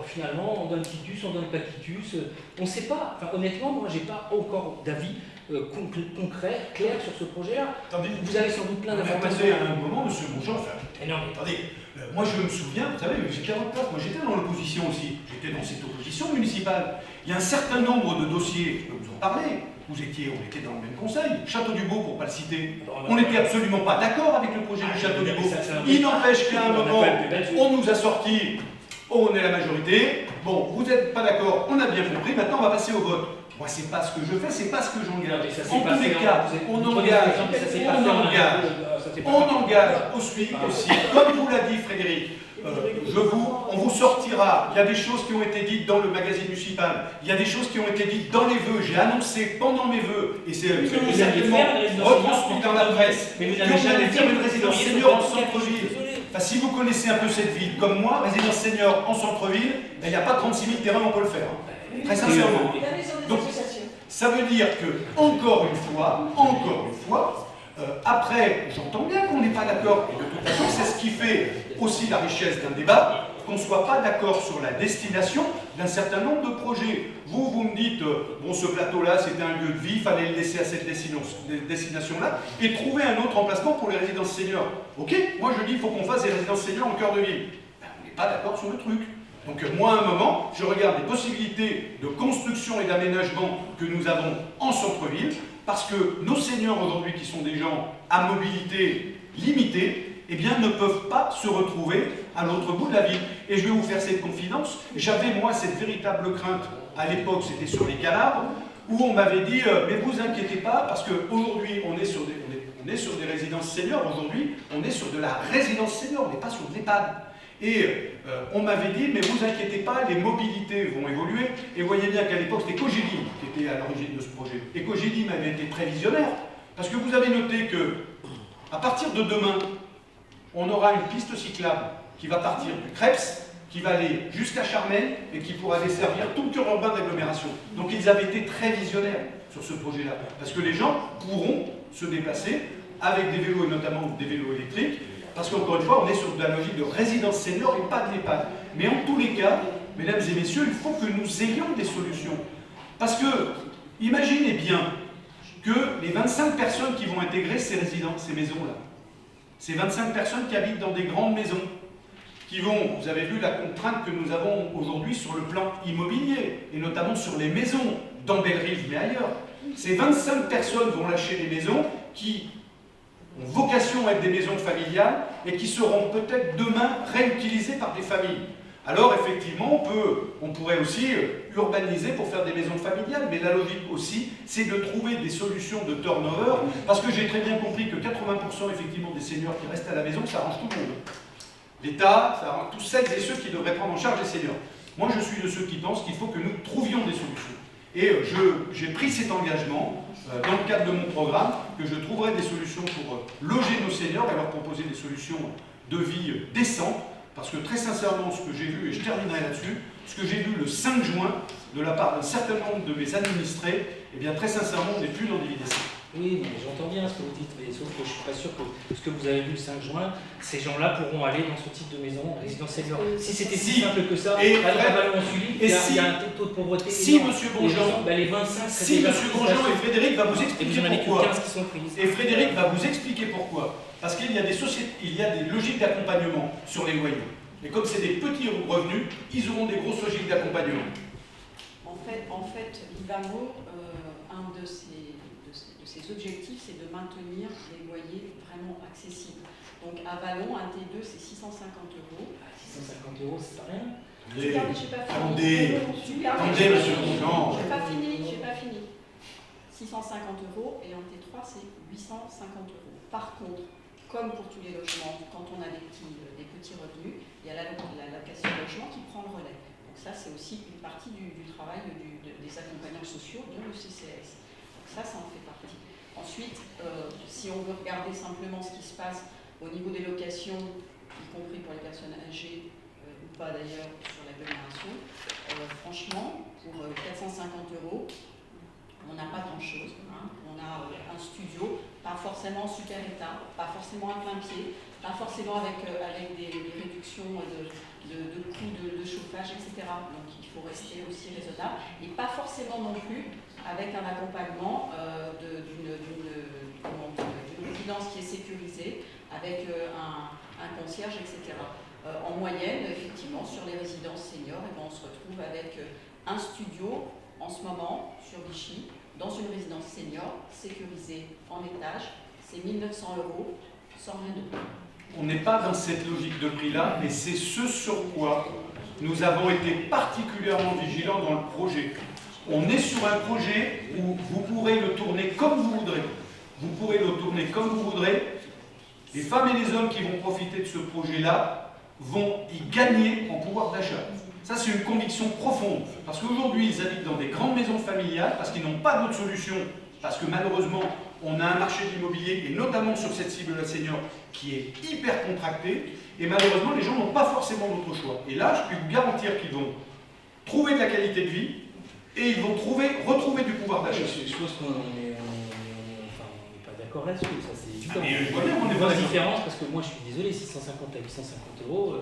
finalement, on donne quitus, on donne pas quitus, on ne sait pas. Enfin, honnêtement, moi, j'ai pas encore d'avis concret, clair sur ce projet-là. Vous avez sans doute plein d'informations. Attendez un moment, monsieur Bonjean, attendez, moi je me souviens, vous savez, j'étais à votre place, moi j'étais dans l'opposition aussi, j'étais dans cette opposition municipale. Il y a un certain nombre de dossiers, je peux vous en parler, on était dans le même conseil, Château du Beau pour ne pas le citer, on n'était absolument pas d'accord avec le projet du Château du Beau. Il n'empêche qu'à un moment, on nous a sorti, on est la majorité, bon, vous n'êtes pas d'accord, on a bien compris, maintenant on va passer au vote. Moi, c'est pas ce que je fais, c'est pas ce que j'engage. En tous les cas, on engage aussi, comme vous l'a dit Frédéric, on vous sortira, il y a des choses qui ont été dites dans le magazine municipal, il y a des choses qui ont été dites dans les vœux, j'ai annoncé pendant mes vœux, et c'est certainement retransmis dans la presse, que vous allez faire une résidence senior en centre-ville. Enfin, si vous connaissez un peu cette ville, comme moi, résidence senior en centre-ville, il n'y a pas 36 000 terrains, on peut le faire. Très sincèrement. Donc, ça veut dire que, encore une fois, après, j'entends bien qu'on n'est pas d'accord, et de toute façon, c'est ce qui fait aussi la richesse d'un débat, qu'on ne soit pas d'accord sur la destination d'un certain nombre de projets. Vous me dites, bon, ce plateau-là, c'était un lieu de vie, il fallait le laisser à cette destination-là, et trouver un autre emplacement pour les résidences seniors. Ok, moi je dis, il faut qu'on fasse des résidences seniors en cœur de ville. Ben, on n'est pas d'accord sur le truc. Donc moi, à un moment, je regarde les possibilités de construction et d'aménagement que nous avons en centre-ville, parce que nos seniors aujourd'hui, qui sont des gens à mobilité limitée, eh bien, ne peuvent pas se retrouver à l'autre bout de la ville. Et je vais vous faire cette confidence. J'avais, moi, cette véritable crainte, à l'époque, c'était sur les Calabres, où on m'avait dit, mais vous inquiétez pas, parce qu'aujourd'hui, on est sur des résidences seniors, aujourd'hui, on est sur de la résidence senior, on n'est pas sur de l'EHPAD. Et on m'avait dit, mais vous inquiétez pas, les mobilités vont évoluer. Et vous voyez bien qu'à l'époque, c'était Cogedim qui était à l'origine de ce projet. Et Cogedim avait été très visionnaire, parce que vous avez noté que, à partir de demain, on aura une piste cyclable qui va partir du Creps, qui va aller jusqu'à Charmel et qui pourra desservir tout le cœur urbain d'agglomération. Donc ils avaient été très visionnaires sur ce projet-là, parce que les gens pourront se déplacer avec des vélos, et notamment des vélos électriques, parce qu'encore une fois, on est sur de la logique de résidence senior et pas de l'EHPAD. Mais en tous les cas, mesdames et messieurs, il faut que nous ayons des solutions. Parce que, imaginez bien que les 25 personnes qui vont intégrer ces résidences, ces maisons-là, ces 25 personnes qui habitent dans des grandes maisons, qui vont, vous avez vu la contrainte que nous avons aujourd'hui sur le plan immobilier, et notamment sur les maisons dans Bellerive, mais ailleurs. Ces 25 personnes vont lâcher des maisons qui ont vocation à être des maisons familiales et qui seront peut-être demain réutilisées par des familles. Alors effectivement, on pourrait aussi urbaniser pour faire des maisons familiales, mais la logique aussi, c'est de trouver des solutions de turnover, parce que j'ai très bien compris que 80% effectivement des seniors qui restent à la maison, ça arrange tout le monde. L'État, ça arrange tous celles et ceux qui devraient prendre en charge les seniors. Moi, je suis de ceux qui pensent qu'il faut que nous trouvions des solutions. Et j'ai pris cet engagement dans le cadre de mon programme, que je trouverai des solutions pour loger nos seniors et leur proposer des solutions de vie décentes, parce que très sincèrement, ce que j'ai vu, et je terminerai là-dessus, ce que j'ai vu le 5 juin de la part d'un certain nombre de mes administrés, eh bien très sincèrement, on n'est plus dans des vies décentes. Oui, mais j'entends bien ce que vous dites, mais sauf que je ne suis pas sûr que ce que vous avez vu le 5 juin, ces gens-là pourront aller dans ce type de maison, résidence senior. Si c'était si simple que ça, à Vallon-Sully, il y a un taux de pauvreté. Si M. Bonjean, les 25, si M. Bonjean et Frédéric va vous expliquer pourquoi. 15 qui sont prises. Et Frédéric va vous expliquer pourquoi. Parce qu'il y a des sociétés, il y a des logiques d'accompagnement sur les loyers. Et comme c'est des petits revenus, ils auront des grosses logiques d'accompagnement. En fait, l'IVAMO, un de ses objectifs, c'est de maintenir les loyers vraiment accessibles. Donc à Vallon, un T2, c'est 650 €. 650 €, c'est pas rien. Attendez, monsieur Bonjean. J'ai pas fini. 650 € et un T3, c'est 850 €. Par contre, comme pour tous les logements, quand on a des petits revenus, il y a la location logement qui prend le relais. Donc ça, c'est aussi une partie du travail des accompagnants sociaux, dont le CCAS. Donc ça en fait partie. Ensuite, si on veut regarder simplement ce qui se passe au niveau des locations, y compris pour les personnes âgées, ou pas d'ailleurs sur l'agglomération, franchement, pour 450 €, on n'a pas grand-chose. Hein. On a un studio, pas forcément en super état, pas forcément à plein pied, pas forcément avec des réductions de coûts de chauffage, etc. Donc il faut rester aussi raisonnable. Et pas forcément non plus avec un accompagnement d'une résidence qui est sécurisée, avec un concierge, etc. En moyenne, effectivement, sur les résidences seniors, on se retrouve avec un studio en ce moment sur Vichy, dans une résidence senior, sécurisée en étage, c'est 1 900 € sans rien de plus. On n'est pas dans cette logique de prix-là, et c'est ce sur quoi nous avons été particulièrement vigilants dans le projet. On est sur un projet où vous pourrez le tourner comme vous voudrez. Vous pourrez le tourner comme vous voudrez. Les femmes et les hommes qui vont profiter de ce projet-là vont y gagner en pouvoir d'achat. Ça, c'est une conviction profonde. Parce qu'aujourd'hui, ils habitent dans des grandes maisons familiales, parce qu'ils n'ont pas d'autre solution. Parce que malheureusement, on a un marché de l'immobilier, et notamment sur cette cible-là senior, qui est hyper contracté. Et malheureusement, les gens n'ont pas forcément d'autre choix. Et là, je peux vous garantir qu'ils vont trouver de la qualité de vie, et ils vont retrouver du pouvoir d'achat. Je pense qu'on n'est pas d'accord là-dessus. Ça, c'est évident. Je vois bien, on est une pas d'accord. différence, parce que moi, je suis désolé, 650 à 850 €.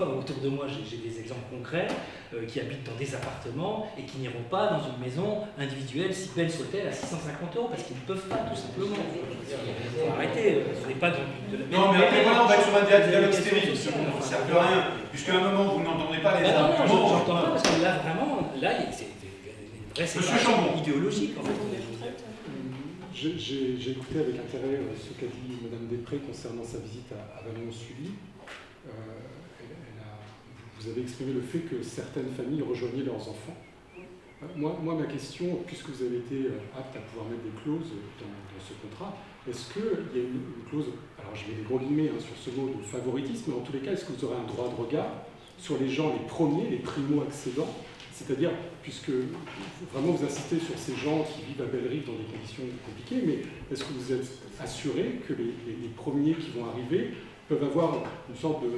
Autour de moi, j'ai des exemples concrets qui habitent dans des appartements et qui n'iront pas dans une maison individuelle, si belle soit-elle, à 650 € parce qu'ils ne peuvent pas, tout simplement. Il faut arrêter, on n'est pas dans de la. Non, mais après, voilà, on va être sur un dialogue stérile, ça ne sert plus à rien, puisqu'à un moment, vous n'entendez pas les arguments. Non, j'entends pas, parce que là, vraiment, c'est une vraie séparation idéologique, en fait. J'ai écouté avec intérêt ce qu'a dit Mme Després concernant sa visite à Vallon-Sully. Vous avez exprimé le fait que certaines familles rejoignaient leurs enfants. Moi, ma question, puisque vous avez été apte à pouvoir mettre des clauses dans ce contrat, est-ce qu'il y a une clause, alors je mets des gros guillemets sur ce mot de favoritisme, mais en tous les cas, est-ce que vous aurez un droit de regard sur les gens, les premiers, les primo-accédants, c'est-à-dire, puisque vraiment vous insistez sur ces gens qui vivent à Bellerive dans des conditions compliquées, mais est-ce que vous êtes assuré que les premiers qui vont arriver peuvent avoir une sorte de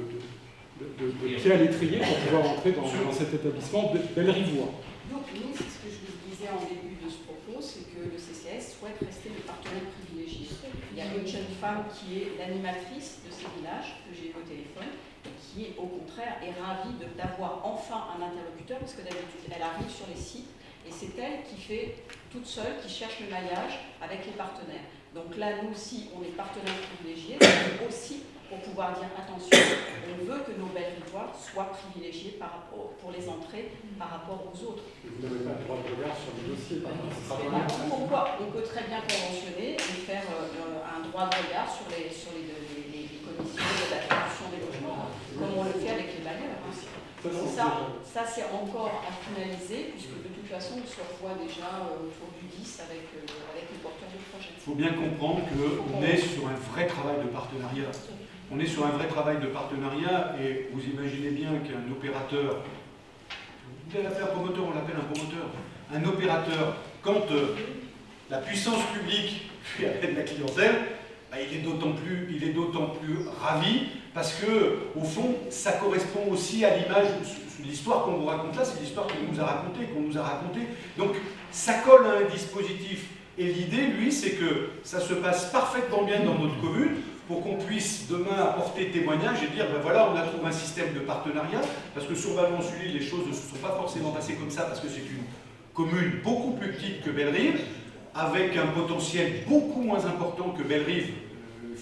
pied à l'étrier pour pouvoir entrer dans cet établissement bellerivois? Donc nous, c'est ce que je vous disais en début de ce propos, c'est que le CCAS souhaite rester le partenaire privilégié. Il y a une jeune femme qui est l'animatrice de ces villages, que j'ai eu au téléphone, et qui, au contraire, est ravie d'avoir enfin un interlocuteur, parce que d'habitude, elle arrive sur les sites, et c'est elle qui fait toute seule, qui cherche le maillage avec les partenaires. Donc là, nous aussi, on est partenaire privilégié, mais aussi pour pouvoir dire attention, on veut que nos Bellerivois soient privilégiés pour les entrées par rapport aux autres. Vous n'avez pas le droit de regard sur les dossiers, par exemple. Pourquoi on peut très bien conventionner et faire un droit de regard sur les commissions d'attribution des logements, comme on le fait avec les bailleurs. Donc ça c'est encore à finaliser, puisque de toute façon, on se revoit déjà autour du 10 avec les porteurs de projet. Il faut bien comprendre qu'on est sur un vrai travail de partenariat. On est sur un vrai travail de partenariat, et vous imaginez bien qu'un opérateur, vous pouvez l'appeler un promoteur, on l'appelle un promoteur, un opérateur, quand la puissance publique lui appelle la clientèle, il est d'autant plus ravi, parce que, au fond, ça correspond aussi à l'image, l'histoire qu'on vous raconte là, c'est l'histoire qu'on nous a racontée. Donc, ça colle à un dispositif Et l'idée, lui, c'est que ça se passe parfaitement bien dans notre commune pour qu'on puisse demain apporter témoignage et dire, ben voilà, on a trouvé un système de partenariat, parce que sur Vallon-Sully, les choses ne se sont pas forcément passées comme ça, parce que c'est une commune beaucoup plus petite que Bellerive, avec un potentiel beaucoup moins important que Bellerive.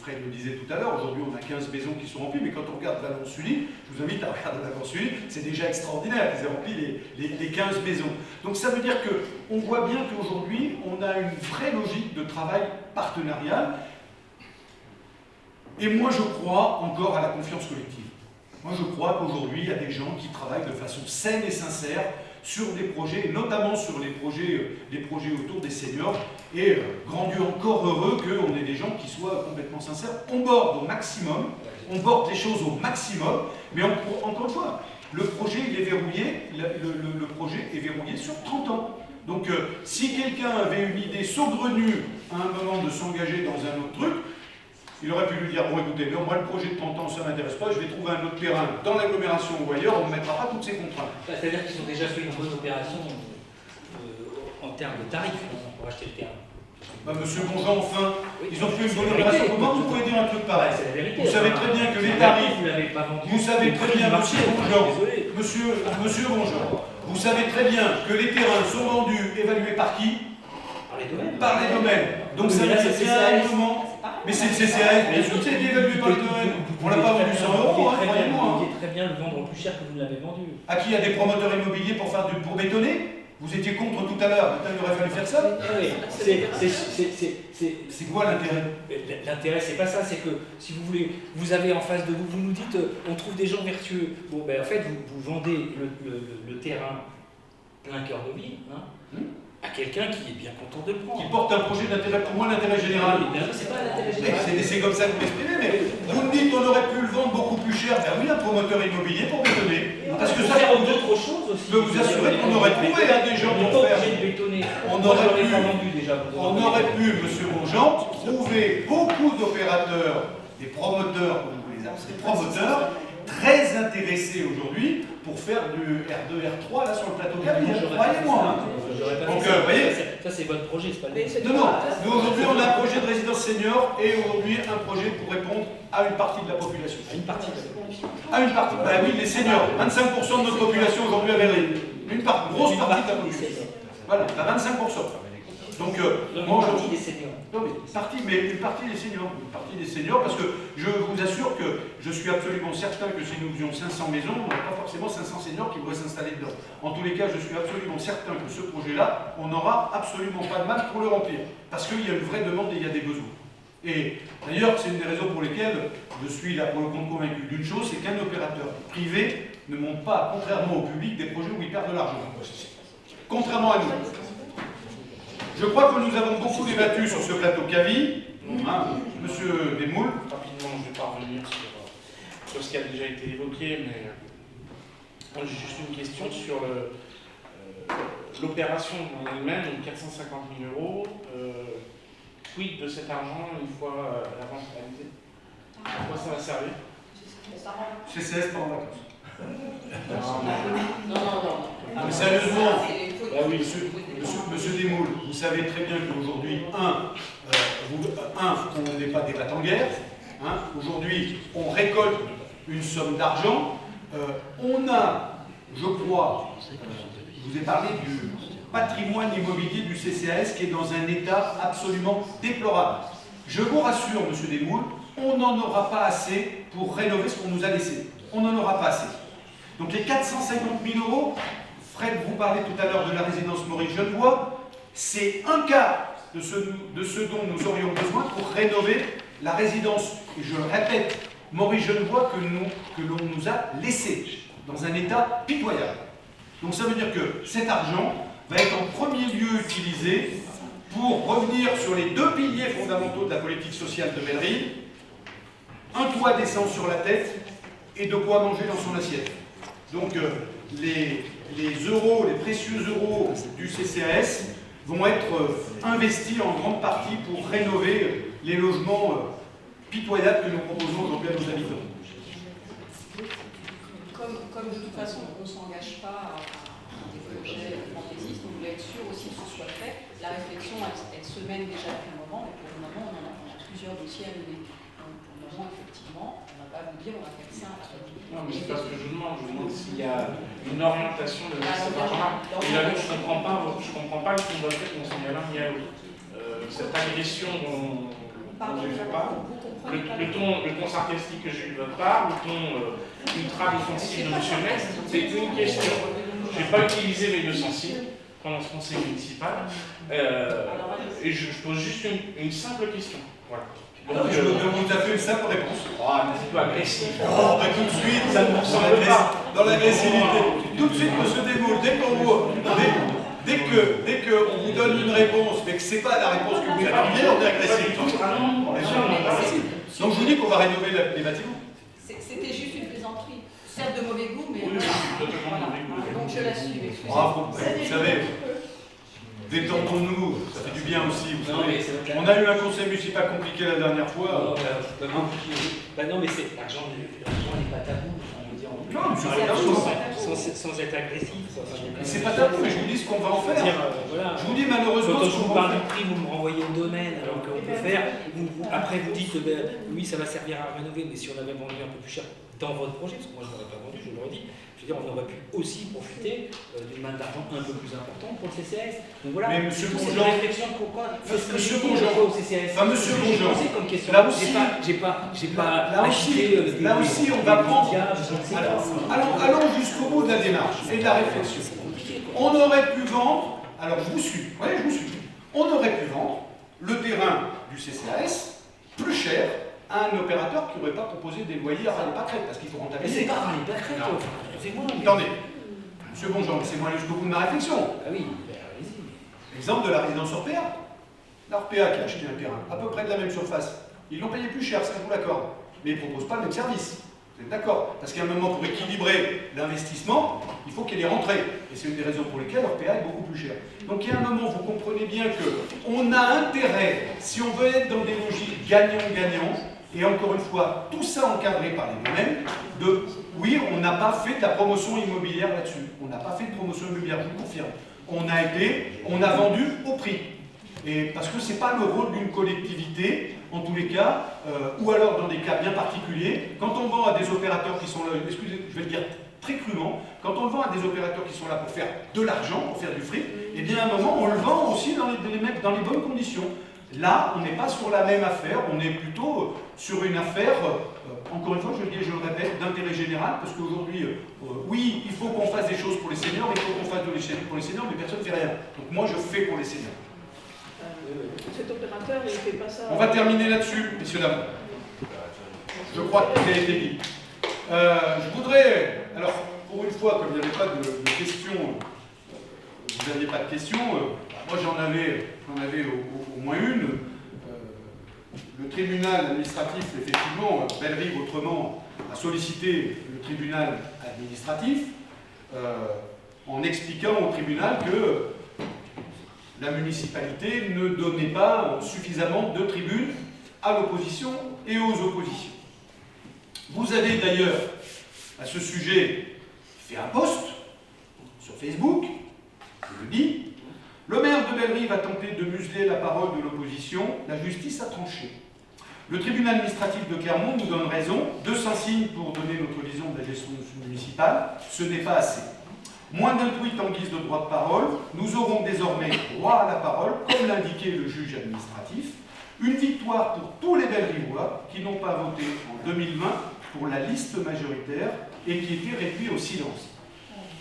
Fred le disait tout à l'heure, aujourd'hui on a 15 maisons qui sont remplies, mais quand on regarde Vallon-Sully, je vous invite à regarder Vallon-Sully, c'est déjà extraordinaire, ils ont rempli les 15 maisons. Donc ça veut dire qu'on voit bien qu'aujourd'hui, on a une vraie logique de travail partenarial, et moi je crois encore à la confiance collective. Moi je crois qu'aujourd'hui, il y a des gens qui travaillent de façon saine et sincère sur des projets, notamment sur les projets autour des seniors, et grand Dieu encore heureux qu'on ait des gens qui soient complètement sincères. On borde au maximum, on borde les choses au maximum, mais encore une fois, le projet il est verrouillé, le projet est verrouillé sur 30 ans. Donc si quelqu'un avait une idée saugrenue à un moment de s'engager dans un autre truc, il aurait pu lui dire, bon écoutez, non, moi le projet de 30 ans, ça ne m'intéresse pas, je vais trouver un autre terrain dans l'agglomération ou ailleurs, on ne mettra pas toutes ces contraintes. C'est-à-dire qu'ils ont déjà fait une bonne opération en termes de tarifs pour acheter le terrain. Bah, monsieur Bonjean, enfin, ils ont fait une bonne opération. Comment vous pouvez dire un truc pareil? Vous savez très bien que les tarifs, vous savez très bien, monsieur Bonjean, monsieur Bonjean, vous savez très bien que les terrains sont vendus, évalués par qui? Par les domaines. Donc ça veut dire qu'il y a un moment. Mais c'est le CCAS, bien sûr, c'est évalué par les domaines. On ne l'a pas vendu 100 €, croyez-moi. Vous pouviez très bien le vendre plus cher que vous ne l'avez vendu. À qui? Il y a des promoteurs immobiliers pour bétonner? Vous étiez contre tout à l'heure, maintenant il aurait fallu faire ça? C'est quoi l'intérêt? L'intérêt, c'est pas ça, c'est que si vous voulez, vous avez en face de vous, vous nous dites, on trouve des gens vertueux. Bon, ben en fait, vous vendez le terrain plein cœur de ville, hein, à quelqu'un qui est bien content de le prendre. Qui porte un projet d'intérêt, pour moi, l'intérêt général. C'est pas l'intérêt général. C'est comme ça que vous m'exprimez, mais vous me dites qu'on aurait pu le vendre beaucoup plus cher. Ben oui, un promoteur immobilier pour bétonner. Parce que ça, faire d'autres choses aussi. Je peux vous assurer qu'on aurait trouvé des gens pour faire. On aurait pu, monsieur Bonjean, trouver beaucoup d'opérateurs, des promoteurs, comme vous les appelez, des promoteurs, très intéressés aujourd'hui pour faire du R2, R3 là sur le plateau Cavi. Croyez-moi. Donc, vous voyez, ça c'est votre projet, c'est pas le mien. Non, nous aujourd'hui on a un projet de résidence senior et aujourd'hui un projet pour répondre à une partie de la population. À une partie de la population. À une partie. Ben oui, les seniors. 25% de notre population aujourd'hui à Bellerive. Une grosse partie de la population. Voilà, à 25%. Donc, moi aujourd'hui. Des seniors. Non, mais une partie des seniors. Une partie des seniors, parce que je vous assure que je suis absolument certain que si nous faisions 500 maisons, on n'aurait pas forcément 500 seniors qui pourraient s'installer dedans. En tous les cas, je suis absolument certain que ce projet-là, on n'aura absolument pas de mal pour le remplir. Parce qu'il y a une vraie demande et il y a des besoins. Et d'ailleurs, c'est une des raisons pour lesquelles je suis là pour le compte convaincu d'une chose, c'est qu'un opérateur privé ne monte pas, contrairement au public, des projets où il perd de l'argent. Contrairement à nous. Je crois que nous avons beaucoup débattu sur ce plateau Cavi. Hein, monsieur Desmoules. Rapidement, je ne vais pas revenir sur ce qui a déjà été évoqué, mais moi j'ai juste une question sur l'opération en elle-même, donc 450 000 €. Quid de cet argent une fois la vente réalisée? À quoi ça va servir? CCS par vacances. Non. Mais sérieusement, bah oui, monsieur Desmoules, vous savez très bien qu'aujourd'hui, on n'est pas des rats en guerre. Hein, aujourd'hui, on récolte une somme d'argent. On a, je crois, je vous ai parlé du patrimoine immobilier du CCAS qui est dans un état absolument déplorable. Je vous rassure, monsieur Desmoules, on n'en aura pas assez pour rénover ce qu'on nous a laissé. On n'en aura pas assez. Donc les 450 000 €, Fred vous parlait tout à l'heure de la résidence Maurice Genevoix, c'est un quart de ce dont nous aurions besoin pour rénover la résidence, et je le répète, Maurice Genevoix que l'on nous a laissé dans un état pitoyable. Donc ça veut dire que cet argent va être en premier lieu utilisé pour revenir sur les deux piliers fondamentaux de la politique sociale de Bellerive, un toit décent sur la tête et de quoi manger dans son assiette. Donc les euros, les précieux euros du CCAS vont être investis en grande partie pour rénover les logements pitoyables que nous proposons aujourd'hui à nos habitants. Comme de toute façon on ne s'engage pas à des projets fantaisistes, on voulait être sûr aussi que ce soit fait. la réflexion, elle se mène déjà depuis un moment, et pour le moment, on a plusieurs dossiers à mener. Donc, pour le moment, effectivement, on ne va pas vous dire on va faire ça. Non, mais c'est pas ce que je vous demande s'il y a une orientation de cette marge-là. Évidemment, je ne comprends pas le fond de votre tête, Monseigneur Alain Miaoui. Cette agression dont j'ai eu part, le ton sarcastique que j'ai eu de votre part, le ton ultra défensif de M. Metz, c'est une question. Je n'ai pas utilisé mes deux sensibles pendant ce conseil municipal, et je pose juste une simple question. Voilà. Donc, je vous ai fait une simple réponse. Un petit peu agressif. Oh, bah tout de suite, ça ne me ressemble pas. Dans l'agressivité. Tout de suite, monsieur Desmoules, dès qu'on vous donne une réponse, mais que ce n'est pas la réponse que vous attendez, on est agressif. Donc je vous dis qu'on va rénover les bâtiments. C'était juste une plaisanterie. Certes de mauvais goût, mais Oui, voilà. Donc je l'assume, excusez-moi. Bravo, vous savez, détendons-nous, ça fait du bien aussi. Vous savez. On a eu un conseil municipal compliqué la dernière fois. Non, mais c'est l'argent n'est pas tabou. Non, mais sans être agressif. C'est pas tabou, mais je vous dis ce qu'on va en faire. Voilà. Je vous dis malheureusement quand ce je qu'on vous va en parle faire. du prix, vous me renvoyez le domaine, alors qu'on peut faire. Après, vous dites, oui, ça va servir à rénover, mais si on avait vendu un peu plus cher dans votre projet, parce que moi je ne l'aurais pas vendu, je le redis, je veux dire, on aurait pu aussi profiter d'une main d'argent un peu plus importante pour le CCAS. Donc voilà, mais monsieur c'est une Bonjean, réflexion pourquoi monsieur Bonjean, au CCAS. enfin monsieur Bonjean, comme question. là aussi, là aussi on va prendre. Allons jusqu'au bout de la démarche et de la réflexion. On aurait pu vendre, alors je vous suis, on aurait pu vendre le terrain du CCAS plus cher à un opérateur qui n'aurait pas proposé des loyers à râler pas crête, parce qu'il faut Mais rentabiliser. c'est pas râler pas crête, excusez-moi. Attendez, monsieur Bonjean, laissez-moi aller jusqu'au bout de ma réflexion. Ah oui, allez-y. Exemple de la résidence Orpea. L'Orpea qui a acheté un terrain à peu près de la même surface. Ils l'ont payé plus cher, ça je vous l'accorde. Mais ils ne proposent pas le même service. Vous êtes d'accord? Parce qu'à un moment, pour équilibrer l'investissement, il faut qu'il y ait des rentrées. Et c'est une des raisons pour lesquelles Orpea est beaucoup plus cher. Donc il y a un moment, vous comprenez bien qu'on a intérêt, si on veut être dans des logiques gagnant-gagnant, et encore une fois, tout ça encadré par les mêmes, oui, on n'a pas fait de la promotion immobilière là-dessus. On n'a pas fait de promotion immobilière, je vous confirme. On a vendu au prix. Et parce que ce n'est pas le rôle d'une collectivité, en tous les cas, ou alors dans des cas bien particuliers, quand on vend à des opérateurs qui sont là, excusez, je vais le dire très crûment, quand on le vend à des opérateurs qui sont là pour faire de l'argent, pour faire du fric, eh bien à un moment, on le vend aussi dans les bonnes conditions. Là, on n'est pas sur la même affaire, on est plutôt sur une affaire, encore une fois, je le dis et je le répète, d'intérêt général, parce qu'aujourd'hui, oui, il faut qu'on fasse des choses pour les seniors, il faut qu'on fasse pour les seniors, mais personne ne fait rien. Donc moi, je fais pour les seniors. Cet opérateur, il ne fait pas ça. On va terminer là-dessus, messieurs, dames. Je crois que tout a été dit. Je voudrais, alors, pour une fois, comme il n'y avait pas de questions, vous n'aviez pas de questions, moi j'en avais au moins une. Le tribunal administratif, effectivement, Bellerive autrement a sollicité le tribunal administratif en expliquant au tribunal que la municipalité ne donnait pas suffisamment de tribunes à l'opposition et aux oppositions. Vous avez d'ailleurs, à ce sujet, fait un post sur Facebook, je le dis. Le maire de Bellerive a tenté de museler la parole de l'opposition, la justice a tranché. Le tribunal administratif de Clermont nous donne raison, 200 signes pour donner notre vision de la gestion municipale, ce n'est pas assez. Moins d'un tweet en guise de droit de parole, nous aurons désormais droit à la parole, comme l'indiquait le juge administratif. Une victoire pour tous les Bellerivois qui n'ont pas voté en 2020 pour la liste majoritaire et qui étaient réduits au silence.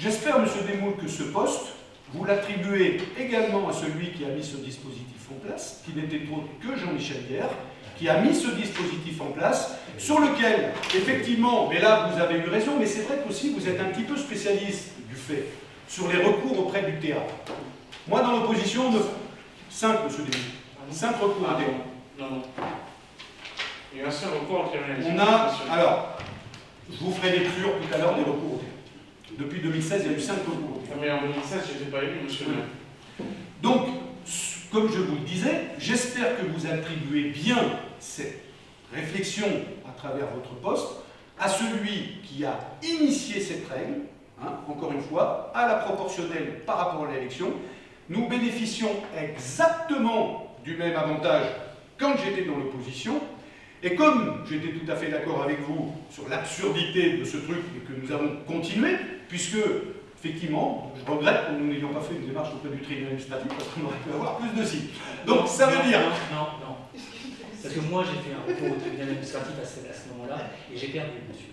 J'espère, M. Desmoules, que ce poste, vous l'attribuez également à celui qui a mis ce dispositif en place, qui n'était autre que Jean-Michel Guerre, qui a mis ce dispositif en place, sur lequel, effectivement, mais là vous avez eu raison, mais c'est vrai qu'aussi vous êtes un petit peu spécialiste du fait, sur les recours auprès du théâtre. Moi, dans l'opposition, 5, M. Desmoules, 5 recours au théâtre. Non. Il y a un seul recours au tribunal. On a, alors, je vous ferai lecture tout à l'heure des recours au théâtre. Depuis 2016, il y a eu 5 recours au théâtre. Mais en 2016, je n'étais pas élu, monsieur le maire. Donc, comme je vous le disais, j'espère que vous attribuez bien cette réflexion à travers votre poste à celui qui a initié cette règle, encore une fois, à la proportionnelle par rapport à l'élection, nous bénéficions exactement du même avantage quand j'étais dans l'opposition, et comme j'étais tout à fait d'accord avec vous sur l'absurdité de ce truc et que nous avons continué, puisque, effectivement, je regrette que nous n'ayons pas fait une démarche auprès du tribunal administratif parce qu'on aurait pu avoir plus de signes. Donc ça veut dire... Non. Parce que moi j'ai fait un recours au tribunal administratif à ce moment-là et j'ai perdu, monsieur.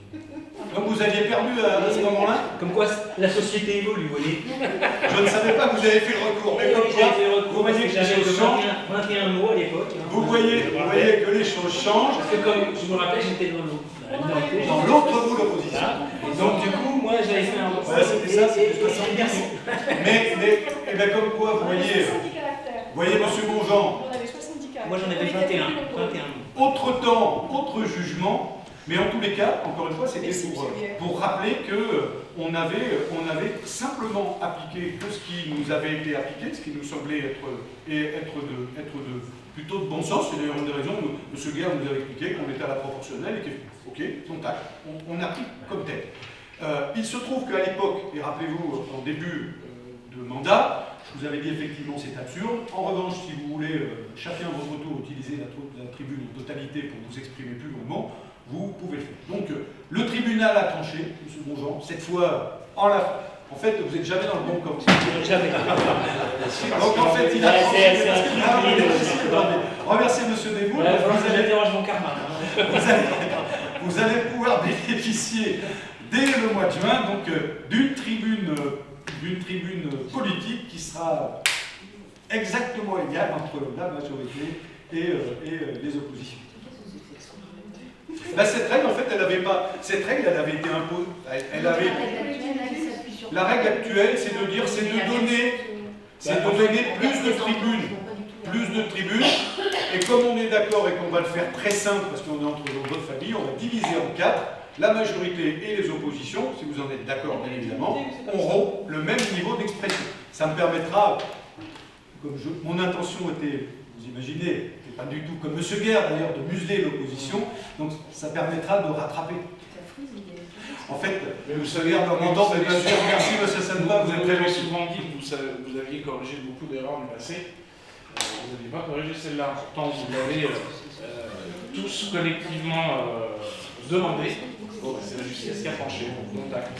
Donc vous aviez perdu à ce moment-là? Comme quoi la société évolue, vous voyez. Je ne savais pas que vous avez fait le recours, mais comme quoi, vous voyez que les choses changent. 21 mots à l'époque. Vous voyez que les choses changent. Parce que comme je me rappelle, j'étais dans l'autre bout de l'opposition. Et donc du coup, moi j'avais fait un recours. Voilà, c'était ça, c'était 70. Mais comme quoi, vous voyez, monsieur Bonjean. Moi j'en avais 21. Autre temps, autre jugement. Mais en tous les cas, encore une fois, c'était pour rappeler qu'on avait simplement appliqué que ce qui nous avait été appliqué, ce qui nous semblait être plutôt de bon sens. C'est d'ailleurs une des raisons où M. Guerre nous avait expliqué qu'on était à la proportionnelle et que, ok, contact, on applique comme tel. Il se trouve qu'à l'époque, et rappelez-vous, en début de mandat, je vous avais dit effectivement c'est absurde. En revanche, si vous voulez, chacun à votre tour, utiliser la tribune en totalité pour vous exprimer plus longuement, vous pouvez le faire. Donc, le tribunal a tranché, M. Bonjean, cette fois, en fait, vous n'êtes jamais dans le bon camp. Jamais. Donc, en fait, il a tranché. Remerciez M. Desboules. J'interroge mon karma. Vous allez pouvoir bénéficier, dès le mois de juin, donc, d'une tribune politique qui sera exactement égale entre la majorité et les oppositions. Cette règle, en fait, elle avait été imposée. La règle actuelle, c'est de donner plus de tribunes. Et comme on est d'accord et qu'on va le faire très simple, parce qu'on est entre votre famille, on va diviser en 4. La majorité et les oppositions, si vous en êtes d'accord, bien évidemment, auront le même niveau d'expression. Ça me permettra, mon intention était, vous imaginez, pas du tout comme M. Guerre d'ailleurs, de museler l'opposition, donc ça permettra de rattraper. En fait, M. Guerre doit m'entendre, mais bien sûr, merci M. Sanba, vous êtes très gentil. souvent dit que vous aviez corrigé beaucoup d'erreurs du passé, vous n'aviez pas corrigé celle-là, pourtant vous l'avez tous collectivement demandé. Bon, c'est la justice qui a tranché, contact.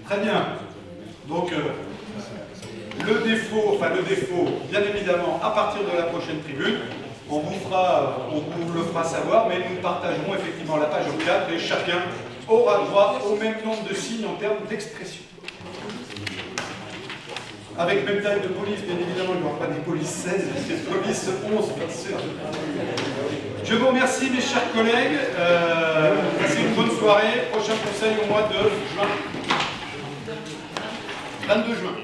Très bien. Donc, le défaut, bien évidemment, à partir de la prochaine tribune, on vous le fera savoir, mais nous partagerons effectivement la page 4 et chacun aura droit au même nombre de signes en termes d'expression. Avec même taille de police, bien évidemment, il n'y aura pas des polices 16, mais des polices 11, bien sûr. Je vous remercie, mes chers collègues. Passez une bonne soirée. Prochain conseil au mois de juin. 22 juin.